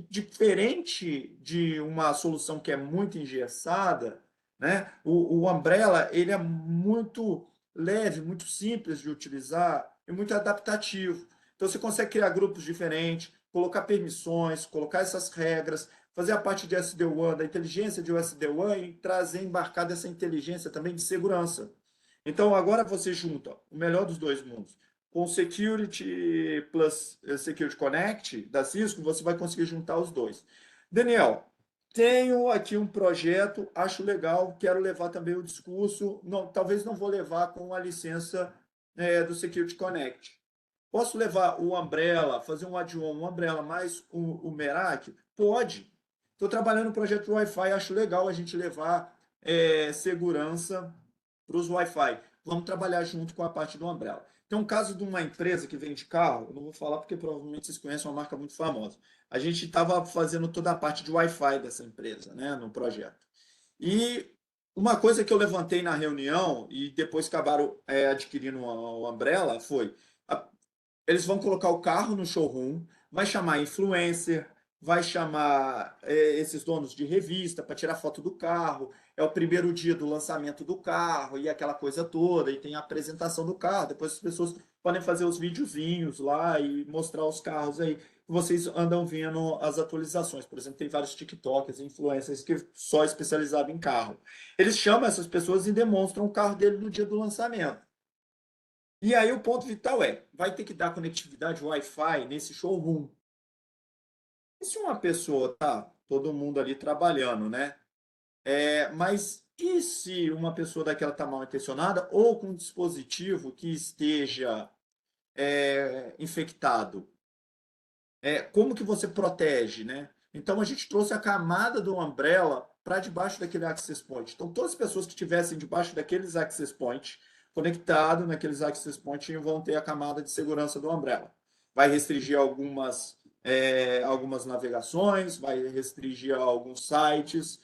diferente de uma solução que é muito engessada, né? O Umbrella ele é muito leve, muito simples de utilizar e muito adaptativo. Então, você consegue criar grupos diferentes, colocar permissões, colocar essas regras, fazer a parte de SD-WAN, da inteligência de SD-WAN e trazer embarcada essa inteligência também de segurança. Então, agora você junta o melhor dos dois mundos. Com o Security Plus Security Connect da Cisco, você vai conseguir juntar os dois. Daniel, tenho aqui um projeto, acho legal, quero levar também o discurso, não, talvez não vou levar com a licença do Security Connect. Posso levar o Umbrella, fazer um add-on, um Umbrella mais o Meraki? Pode. Estou trabalhando no projeto de Wi-Fi, acho legal a gente levar segurança para os Wi-Fi. Vamos trabalhar junto com a parte do Umbrella. Tem um caso de uma empresa que vende carro, eu não vou falar porque provavelmente vocês conhecem uma marca muito famosa. A gente estava fazendo toda a parte de Wi-Fi dessa empresa, né, no projeto. E Uma coisa que eu levantei na reunião e depois acabaram adquirindo o Umbrella foi: a- eles vão colocar o carro no showroom, vai chamar influencer, vai chamar esses donos de revista para tirar foto do carro. É o primeiro dia do lançamento do carro e aquela coisa toda, e tem a apresentação do carro. Depois as pessoas podem fazer os videozinhos lá e mostrar os carros aí. Vocês andam vendo as atualizações. Por exemplo, tem vários TikTokers, influencers que só especializados em carro. Eles chamam essas pessoas e demonstram o carro dele no dia do lançamento. E aí o ponto vital vai ter que dar conectividade Wi-Fi nesse showroom. E se uma pessoa tá todo mundo ali trabalhando, né? Mas e se uma pessoa daquela tá mal intencionada ou com um dispositivo que esteja infectado? Como que você protege, né? Então a gente trouxe a camada do Umbrella para debaixo daquele access point. Então todas as pessoas que estivessem debaixo daqueles access point, conectado naqueles access point, vão ter a camada de segurança do Umbrella. Vai restringir algumas navegações, vai restringir alguns sites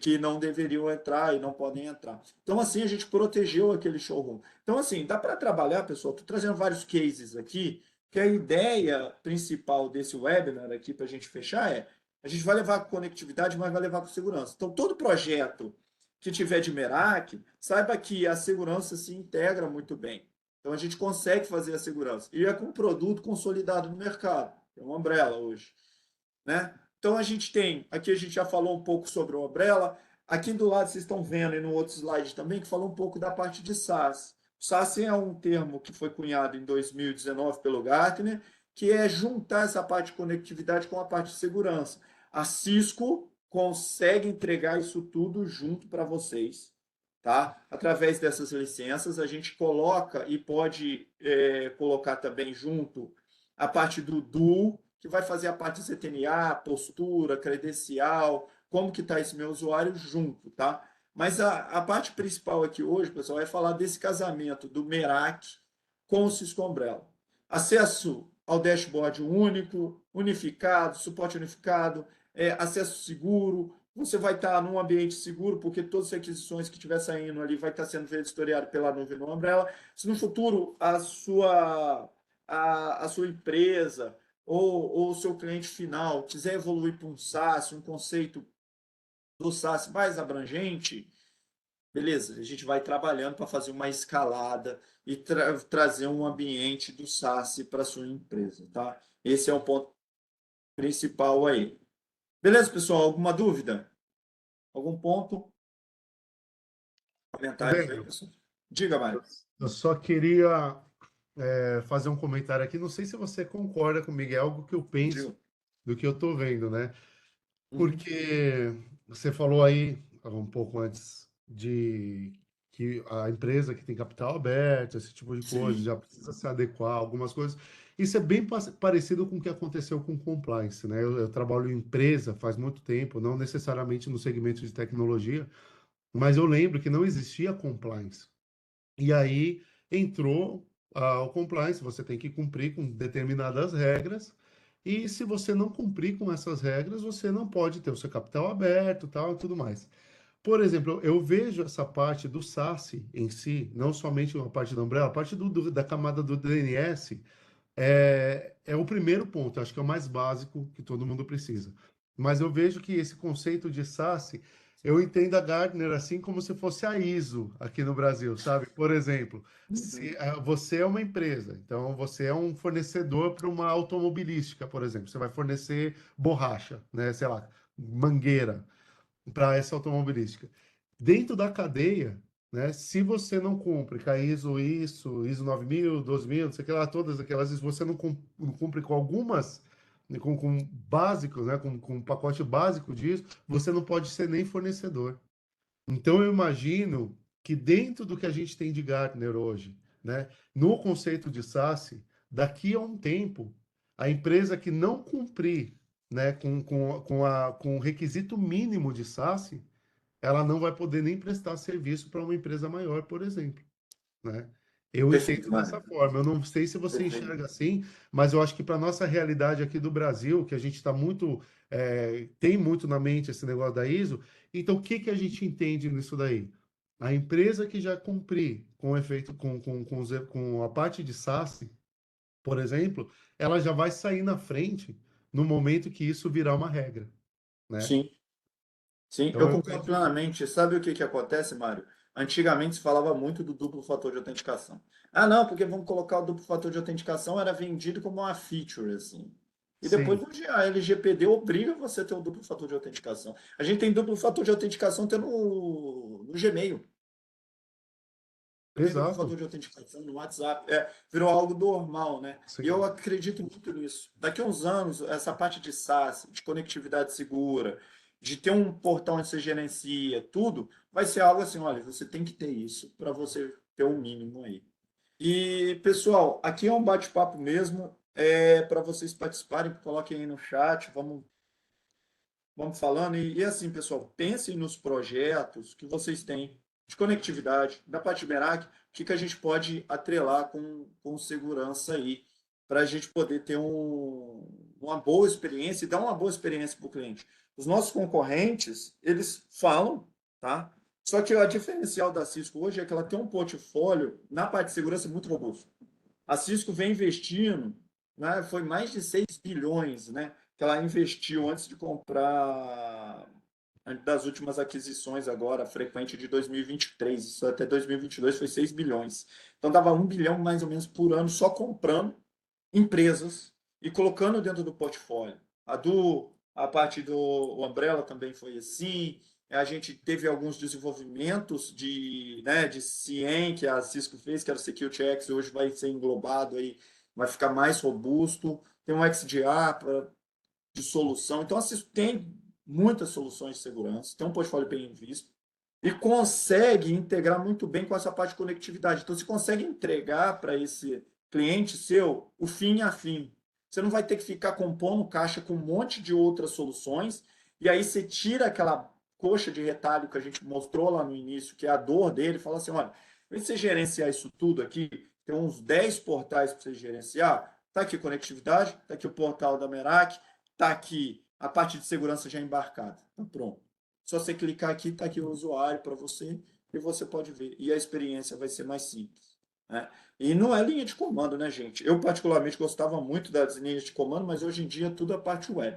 que não deveriam entrar e não podem entrar. Então assim a gente protegeu aquele showroom. Então assim, dá para trabalhar, pessoal. Estou trazendo vários cases aqui que a ideia principal desse webinar aqui para a gente fechar a gente vai levar com conectividade, mas vai levar com segurança. Então, todo projeto que tiver de Merak, saiba que a segurança se integra muito bem. Então, a gente consegue fazer a segurança. E é com um produto consolidado no mercado. É uma Umbrella hoje, né? Então, a gente tem, aqui a gente já falou um pouco sobre o Umbrella. Aqui do lado vocês estão vendo, e no outro slide também, que falou um pouco da parte de SaaS. SaaS é um termo que foi cunhado em 2019 pelo Gartner, que é juntar essa parte de conectividade com a parte de segurança. A Cisco consegue entregar isso tudo junto para vocês, tá? Através dessas licenças, a gente coloca e pode colocar também junto a parte do Duo, que vai fazer a parte de CTNA, postura, credencial, como que está esse meu usuário junto, tá? Mas a parte principal aqui hoje, pessoal, é falar desse casamento do Merak com o Cisco Umbrella. Acesso ao dashboard único, unificado, suporte unificado, acesso seguro. Você vai estar num ambiente seguro, porque todas as requisições que estiver saindo ali vai estar sendo vistoriado pela nuvem no Umbrella. Se no futuro a sua empresa ou o seu cliente final quiser evoluir para um SaaS, um conceito do SaaS mais abrangente, beleza, a gente vai trabalhando para fazer uma escalada e trazer um ambiente do SaaS para a sua empresa, tá? Esse é o ponto principal aí. Beleza, pessoal? Alguma dúvida? Algum ponto? Comentários aí, Bem, pessoal? Diga, eu Mário. eu só queria fazer um comentário aqui. Não sei se você concorda comigo, é algo que eu Diga. penso do que eu estou vendo, né? Uhum. Porque você falou aí um pouco antes de que a empresa que tem capital aberto, esse tipo de coisa, Sim. já precisa se adequar a algumas coisas. Isso é bem parecido com o que aconteceu com compliance, né? Eu trabalho em empresa faz muito tempo, não necessariamente no segmento de tecnologia, mas eu lembro que não existia compliance. E aí entrou o compliance, você tem que cumprir com determinadas regras, e se você não cumprir com essas regras, você não pode ter o seu capital aberto, tal, e tudo mais. Por exemplo, eu vejo essa parte do SaaS em si, não somente a parte da Umbrella, a parte da camada do DNS é o primeiro ponto, acho que é o mais básico que todo mundo precisa. Mas eu vejo que esse conceito de SaaS, eu entendo a Gartner assim como se fosse a ISO aqui no Brasil, sabe? Por exemplo, Uhum. se você é uma empresa, então você é um fornecedor para uma automobilística, por exemplo, você vai fornecer borracha, né? Sei lá, mangueira para essa automobilística. Dentro da cadeia, né, se você não cumpre com a ISO 9000, 12000, não sei o que lá, todas aquelas, se você não cumpre com algumas, né, com básicos, né, com um pacote básico disso, você não pode ser nem fornecedor. Então, eu imagino que dentro do que a gente tem de Gartner hoje, né, no conceito de SaaS, daqui a um tempo, a empresa que não cumprir, né, com o requisito mínimo de SaaS, ela não vai poder nem prestar serviço para uma empresa maior, por exemplo, né? Eu Perfeito, entendo dessa Mário. forma. Eu não sei se você Perfeito. enxerga assim, mas eu acho que para nossa realidade aqui do Brasil, que a gente está muito, tem muito na mente esse negócio da ISO, então o que que a gente entende nisso daí? A empresa que já cumprir com o efeito, com a parte de SaaS, por exemplo, ela já vai sair na frente no momento que isso virar uma regra, né? Sim, sim, Então eu eu concordo penso que plenamente. Sabe o que que acontece, Mário? Antigamente se falava muito do duplo fator de autenticação. Ah, não, porque vamos colocar o duplo fator de autenticação, era vendido como uma feature, assim. E depois sim, hoje a LGPD obriga você a ter um duplo fator de autenticação. A gente tem duplo fator de autenticação até no Gmail. Tem duplo exato, fator de autenticação no WhatsApp. Virou algo normal, né? E eu sim. acredito muito nisso. Daqui a uns anos, essa parte de SaaS, de conectividade segura, de ter um portão onde você gerencia, tudo, vai ser algo assim, olha, você tem que ter isso para você ter um mínimo aí. E, pessoal, aqui é um bate-papo mesmo, para vocês participarem, coloquem aí no chat, vamos falando. E assim, pessoal, pensem nos projetos que vocês têm de conectividade, da parte de Merak, o que, que a gente pode atrelar com segurança aí, para a gente poder ter uma boa experiência e dar uma boa experiência para o cliente. Os nossos concorrentes, eles falam, tá? Só que a diferencial da Cisco hoje é que ela tem um portfólio na parte de segurança muito robusto. A Cisco vem investindo, né, foi mais de 6 bilhões, né, que ela investiu antes de comprar, das últimas aquisições agora, frequente de 2023, isso até 2022 foi 6 bilhões. Então dava 1 bilhão mais ou menos por ano só comprando empresas e colocando dentro do portfólio. A parte do Umbrella também foi assim. A gente teve alguns desenvolvimentos de CIEM que a Cisco fez, que era o Security X, hoje vai ser englobado aí, vai ficar mais robusto. Tem um XDR de solução. Então, a Cisco tem muitas soluções de segurança, tem um portfólio bem visto e consegue integrar muito bem com essa parte de conectividade. Então, você consegue entregar para esse cliente seu o fim a fim. Você não vai ter que ficar compondo caixa com um monte de outras soluções, e aí você tira aquela coxa de retalho que a gente mostrou lá no início, que é a dor dele, fala assim, olha, se você gerenciar isso tudo aqui, tem uns 10 portais para você gerenciar, está aqui conectividade, está aqui o portal da Merak, está aqui a parte de segurança já embarcada. Então, pronto. Só você clicar aqui, está aqui o usuário para você e você pode ver. E a experiência vai ser mais simples. Né? E não é linha de comando, né, gente? Eu, particularmente, gostava muito das linhas de comando, mas hoje em dia tudo é parte web.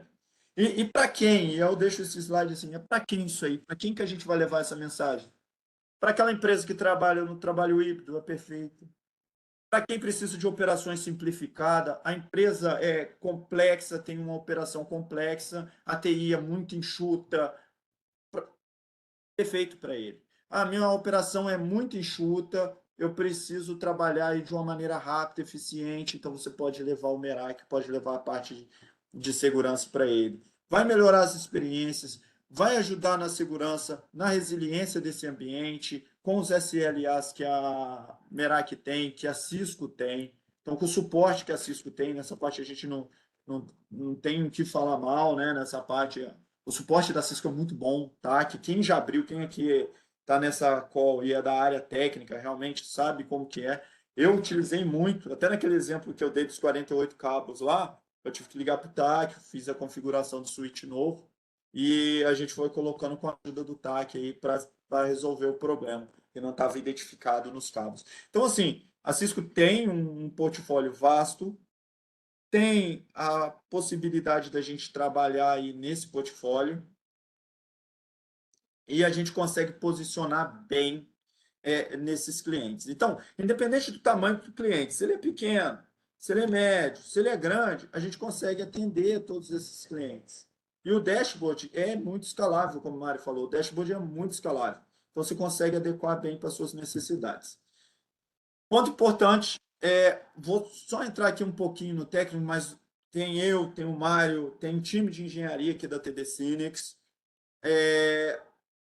E para quem? E eu deixo esse slide assim, é para quem isso aí? Para quem que a gente vai levar essa mensagem? Para aquela empresa que trabalha no trabalho híbrido, é perfeito. Para quem precisa de operações simplificadas, a empresa é complexa, tem uma operação complexa, a TI é muito enxuta, perfeito para ele. A minha operação é muito enxuta, eu preciso trabalhar de uma maneira rápida, eficiente, então você pode levar o Merak, pode levar a parte de segurança para ele. Vai melhorar as experiências, vai ajudar na segurança, na resiliência desse ambiente, com os SLAs que a Merak tem, que a Cisco tem, então com o suporte que a Cisco tem, nessa parte a gente não tem o que falar mal, né? Nessa parte o suporte da Cisco é muito bom, tá? Que quem já abriu, quem aqui está nessa call e é da área técnica, realmente sabe como que é. Eu utilizei muito, até naquele exemplo que eu dei dos 48 cabos lá, eu tive que ligar para o TAC, fiz a configuração do switch novo e a gente foi colocando com a ajuda do TAC aí para resolver o problema, que não estava identificado nos cabos. Então, assim, a Cisco tem um portfólio vasto, tem a possibilidade da gente trabalhar aí nesse portfólio e a gente consegue posicionar bem nesses clientes. Então, independente do tamanho do cliente, se ele é pequeno, se ele é médio, se ele é grande, a gente consegue atender todos esses clientes. E o dashboard é muito escalável, como o Mário falou, o dashboard é muito escalável. Então, você consegue adequar bem para as suas necessidades. Ponto importante, vou só entrar aqui um pouquinho no técnico, mas tem o Mário, tem um time de engenharia aqui da TD Cinex.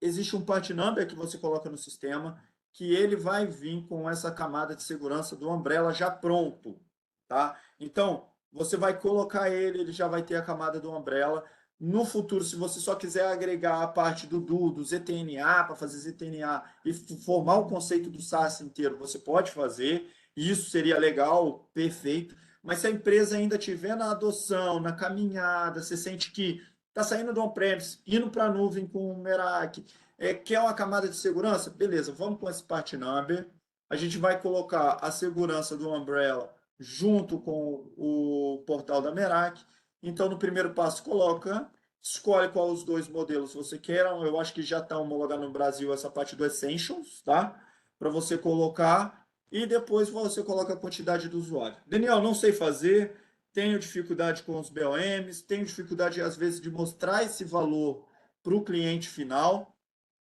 Existe um part number que você coloca no sistema, que ele vai vir com essa camada de segurança do Umbrella já pronto. Tá? Então, você vai colocar ele já vai ter a camada do Umbrella. No futuro, se você só quiser agregar a parte do ZTNA, para fazer ZTNA e formar o conceito do SaaS inteiro, você pode fazer. isso seria legal, perfeito. Mas se a empresa ainda estiver na adoção, na caminhada, você sente que está saindo do on-premise, indo para a nuvem com o Merak, quer uma camada de segurança? Beleza, vamos com esse part number. A gente vai colocar a segurança do Umbrella junto com o portal da Merak. Então, no primeiro passo, escolhe qual os dois modelos você quer. Eu acho que já está homologado no Brasil essa parte do Essentials, tá? Para você colocar e depois você coloca a quantidade do usuário. Daniel, não sei fazer, tenho dificuldade com os BOMs, tenho dificuldade às vezes de mostrar esse valor para o cliente final.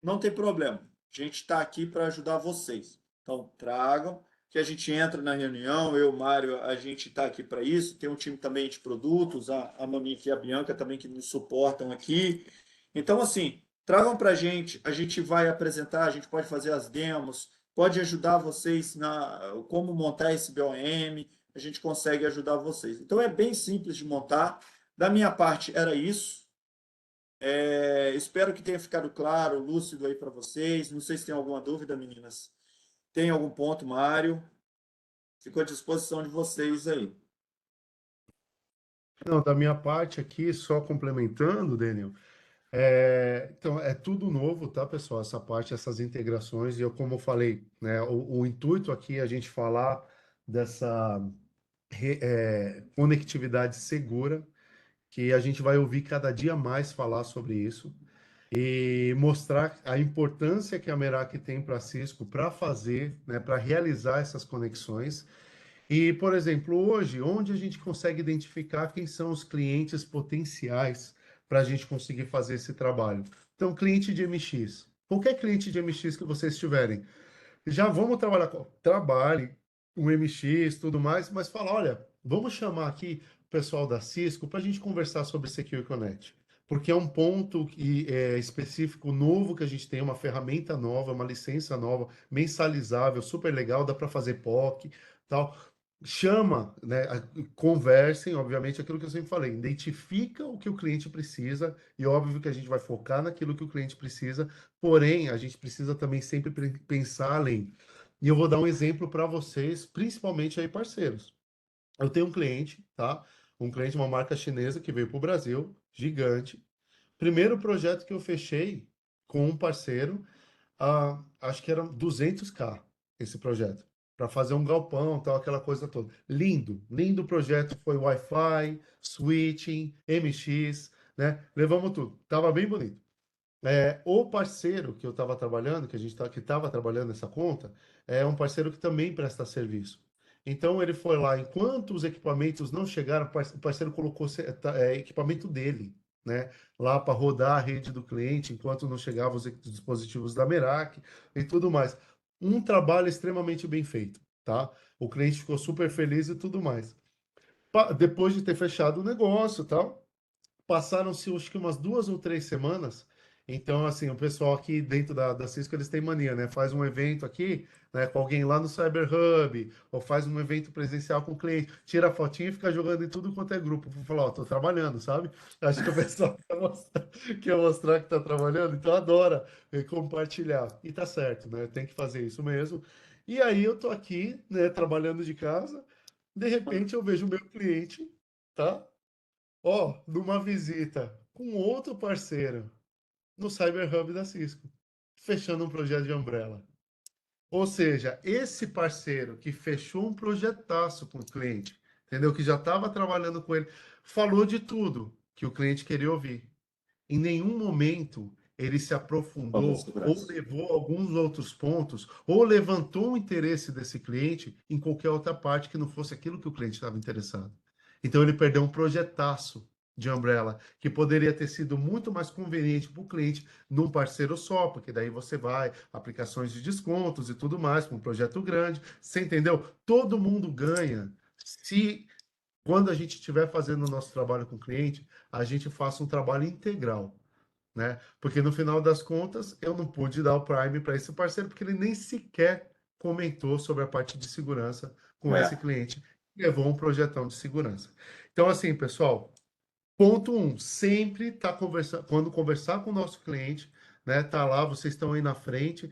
Não tem problema, a gente está aqui para ajudar vocês. Então, tragam, que a gente entra na reunião, eu, Mário, a gente está aqui para isso. Tem um time também de produtos, a Monique e a Bianca também que nos suportam aqui. Então, assim, tragam para a gente vai apresentar, a gente pode fazer as demos, pode ajudar vocês na como montar esse BOM, a gente consegue ajudar vocês. Então, é bem simples de montar. Da minha parte, era isso. Espero que tenha ficado claro, lúcido aí para vocês. Não sei se tem alguma dúvida, meninas. Tem algum ponto, Mário? Fico à disposição de vocês aí. Não, da minha parte aqui, só complementando, Daniel, então é tudo novo, tá, pessoal? Essa parte, essas integrações, e eu, como eu falei, né, o intuito aqui é a gente falar dessa conectividade segura, que a gente vai ouvir cada dia mais falar sobre isso, e mostrar a importância que a Merak tem para a Cisco para fazer, né, para realizar essas conexões. E, por exemplo, hoje, onde a gente consegue identificar quem são os clientes potenciais para a gente conseguir fazer esse trabalho? Então, cliente de MX. Qualquer cliente de MX que vocês tiverem, já vamos trabalhar com. Trabalhe com MX, tudo mais, mas fala, olha, vamos chamar aqui o pessoal da Cisco para a gente conversar sobre Secure Connect. Porque é um ponto específico novo que a gente tem, uma ferramenta nova, uma licença nova, mensalizável, super legal, dá para fazer POC, tal. Chama, né, conversem, obviamente, aquilo que eu sempre falei, identifica o que o cliente precisa, e óbvio que a gente vai focar naquilo que o cliente precisa, porém, a gente precisa também sempre pensar além. E eu vou dar um exemplo para vocês, principalmente aí parceiros. Eu tenho um cliente, tá? Um cliente, uma marca chinesa que veio para o Brasil, gigante. Primeiro projeto que eu fechei com um parceiro, acho que era 200K esse projeto, para fazer um galpão, tal, aquela coisa toda. Lindo, lindo projeto, foi Wi-Fi, switching, MX, né? Levamos tudo, tava bem bonito. O parceiro que eu estava trabalhando, que estava trabalhando essa conta, é um parceiro que também presta serviço. Então ele foi lá, enquanto os equipamentos não chegaram, o parceiro colocou equipamento dele, né, lá para rodar a rede do cliente, enquanto não chegavam os dispositivos da Merak e tudo mais. Um trabalho extremamente bem feito, tá? O cliente ficou super feliz e tudo mais. Depois de ter fechado o negócio, tal, passaram-se acho que umas 2 ou 3 semanas. Então, assim, o pessoal aqui dentro da Cisco, eles têm mania, né? Faz um evento aqui, né, com alguém lá no Cyber Hub, ou faz um evento presencial com o cliente, tira a fotinha e fica jogando em tudo quanto é grupo. Vou falar, ó, tô trabalhando, sabe? Acho que o pessoal quer mostrar que tá trabalhando, então adora compartilhar. E tá certo, né? Tem que fazer isso mesmo. E aí eu tô aqui, né, trabalhando de casa, de repente eu vejo o meu cliente, tá? Ó, numa visita com outro parceiro no Cyber Hub da Cisco, fechando um projeto de Umbrella. Ou seja, esse parceiro que fechou um projetaço com o cliente, entendeu? Que já estava trabalhando com ele, falou de tudo que o cliente queria ouvir. Em nenhum momento ele se aprofundou ou levou alguns outros pontos ou levantou o interesse desse cliente em qualquer outra parte que não fosse aquilo que o cliente estava interessado. Então ele perdeu um projetaço de Umbrella, que poderia ter sido muito mais conveniente para o cliente num parceiro só, porque daí você vai, aplicações de descontos e tudo mais, para um projeto grande. Você entendeu? Todo mundo ganha se, quando a gente estiver fazendo o nosso trabalho com o cliente, a gente faça um trabalho integral, né? Porque no final das contas, eu não pude dar o Prime para esse parceiro, porque ele nem sequer comentou sobre a parte de segurança com esse cliente, levou um projetão de segurança. Então, assim, pessoal, ponto 1, sempre tá conversando, quando conversar com o nosso cliente, né? Tá lá, vocês estão aí na frente.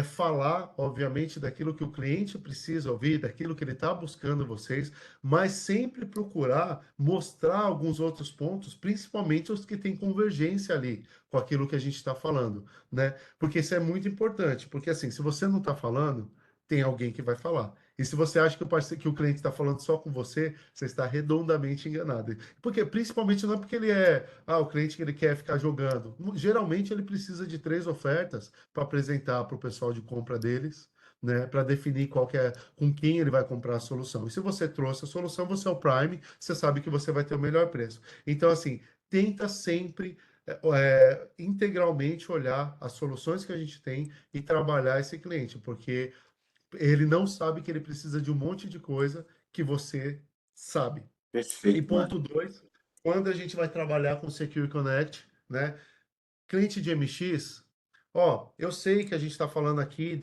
falar, obviamente, daquilo que o cliente precisa ouvir, daquilo que ele está buscando vocês, mas sempre procurar mostrar alguns outros pontos, principalmente os que têm convergência ali com aquilo que a gente está falando, né? Porque isso é muito importante, porque assim, se você não está falando, tem alguém que vai falar. E se você acha que que o cliente está falando só com você, você está redondamente enganado. Porque, principalmente, não é porque ele o cliente que ele quer ficar jogando. Geralmente, ele precisa de 3 ofertas para apresentar para o pessoal de compra deles, né, para definir com quem ele vai comprar a solução. E se você trouxe a solução, você é o Prime, você sabe que você vai ter o melhor preço. Então, assim, tenta sempre integralmente olhar as soluções que a gente tem e trabalhar esse cliente, porque ele não sabe que ele precisa de um monte de coisa que você sabe. E Perfeito, ponto Mário. 2, quando a gente vai trabalhar com Secure Connect, né? Cliente de MX, eu sei que a gente está falando aqui,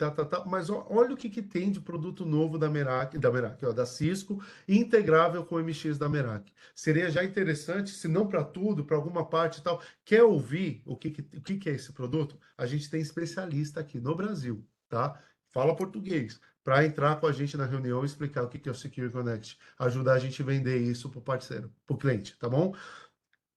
mas olha o que tem de produto novo da Meraki, da Cisco, integrável com o MX da Meraki. Seria já interessante, se não para tudo, para alguma parte e tal. Quer ouvir o que é esse produto? A gente tem especialista aqui no Brasil, tá? Fala português, para entrar com a gente na reunião e explicar o que é o Secure Connect, ajudar a gente a vender isso para o parceiro, para o cliente, tá bom?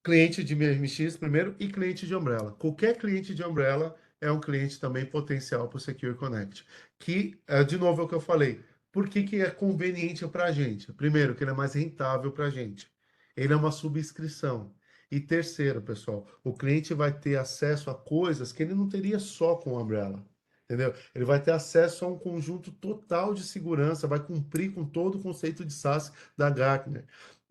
Cliente de MX primeiro e cliente de Umbrella. Qualquer cliente de Umbrella é um cliente também potencial para o Secure Connect. Que, de novo, é o que eu falei. Por que é conveniente para a gente? Primeiro, que ele é mais rentável para a gente. Ele é uma subscrição. E terceiro, pessoal, o cliente vai ter acesso a coisas que ele não teria só com o Umbrella. Entendeu? Ele vai ter acesso a um conjunto total de segurança, vai cumprir com todo o conceito de SaaS da Gartner.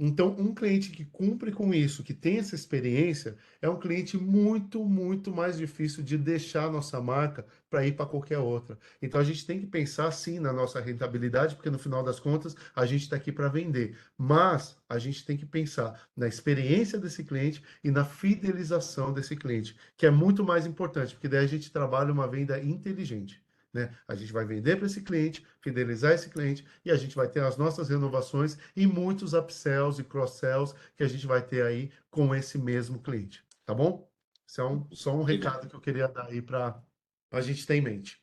Então, um cliente que cumpre com isso, que tem essa experiência, é um cliente muito, muito mais difícil de deixar a nossa marca para ir para qualquer outra. Então, a gente tem que pensar sim na nossa rentabilidade, porque no final das contas, a gente está aqui para vender. Mas a gente tem que pensar na experiência desse cliente e na fidelização desse cliente, que é muito mais importante, porque daí a gente trabalha uma venda inteligente. Né? A gente vai vender para esse cliente, fidelizar esse cliente e a gente vai ter as nossas renovações e muitos upsells e cross-sells que a gente vai ter aí com esse mesmo cliente, tá bom? Isso é só um Obrigado. recado que eu queria dar aí para a gente ter em mente.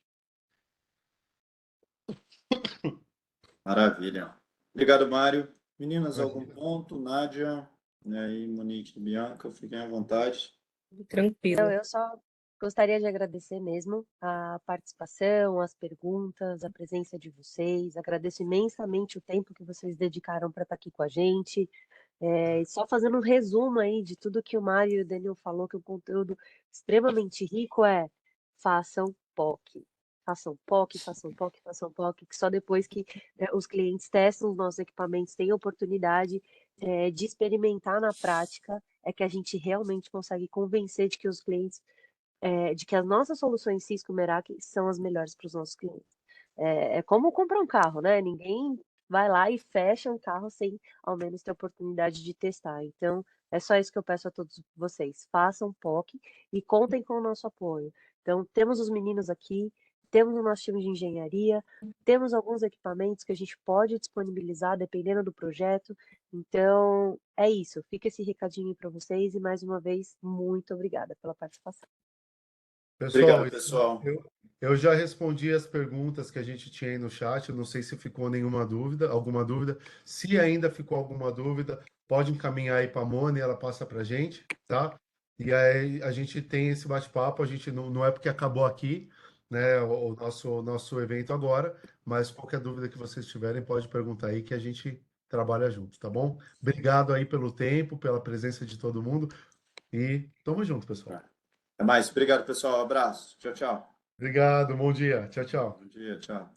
Maravilha. Obrigado, Mário. Meninas, algum Imagina. ponto? Nádia, né, e Monique e Bianca, fiquem à vontade. Não, Tranquilo. eu só gostaria de agradecer mesmo a participação, as perguntas, a presença de vocês. Agradeço imensamente o tempo que vocês dedicaram para estar aqui com a gente. E só fazendo um resumo aí de tudo que o Mário e o Daniel falou, que é um conteúdo extremamente rico, façam POC. Façam POC, façam POC, façam POC, que só depois que os clientes testam os nossos equipamentos, têm a oportunidade de experimentar na prática, é que a gente realmente consegue convencer de que os clientes, de que as nossas soluções Cisco Meraki são as melhores para os nossos clientes. É como comprar um carro, né? Ninguém vai lá e fecha um carro sem ao menos ter a oportunidade de testar. Então, é só isso que eu peço a todos vocês. Façam POC e contem com o nosso apoio. Então, temos os meninos aqui, temos o nosso time de engenharia, temos alguns equipamentos que a gente pode disponibilizar dependendo do projeto. Então, é isso. Fica esse recadinho para vocês e mais uma vez, muito obrigada pela participação. Pessoal, Obrigado, pessoal. eu já respondi as perguntas que a gente tinha aí no chat. Eu não sei se ficou alguma dúvida. Se ainda ficou alguma dúvida, pode encaminhar aí para a Mona e ela passa para a gente, tá? E aí a gente tem esse bate-papo. A gente não é porque acabou aqui, né, o nosso evento agora, mas qualquer dúvida que vocês tiverem, pode perguntar aí que a gente trabalha junto, tá bom? Obrigado aí pelo tempo, pela presença de todo mundo e tamo junto, pessoal. Até mais. Obrigado, pessoal. Abraço. Tchau, tchau. Obrigado, bom dia. Tchau, tchau. Bom dia, tchau.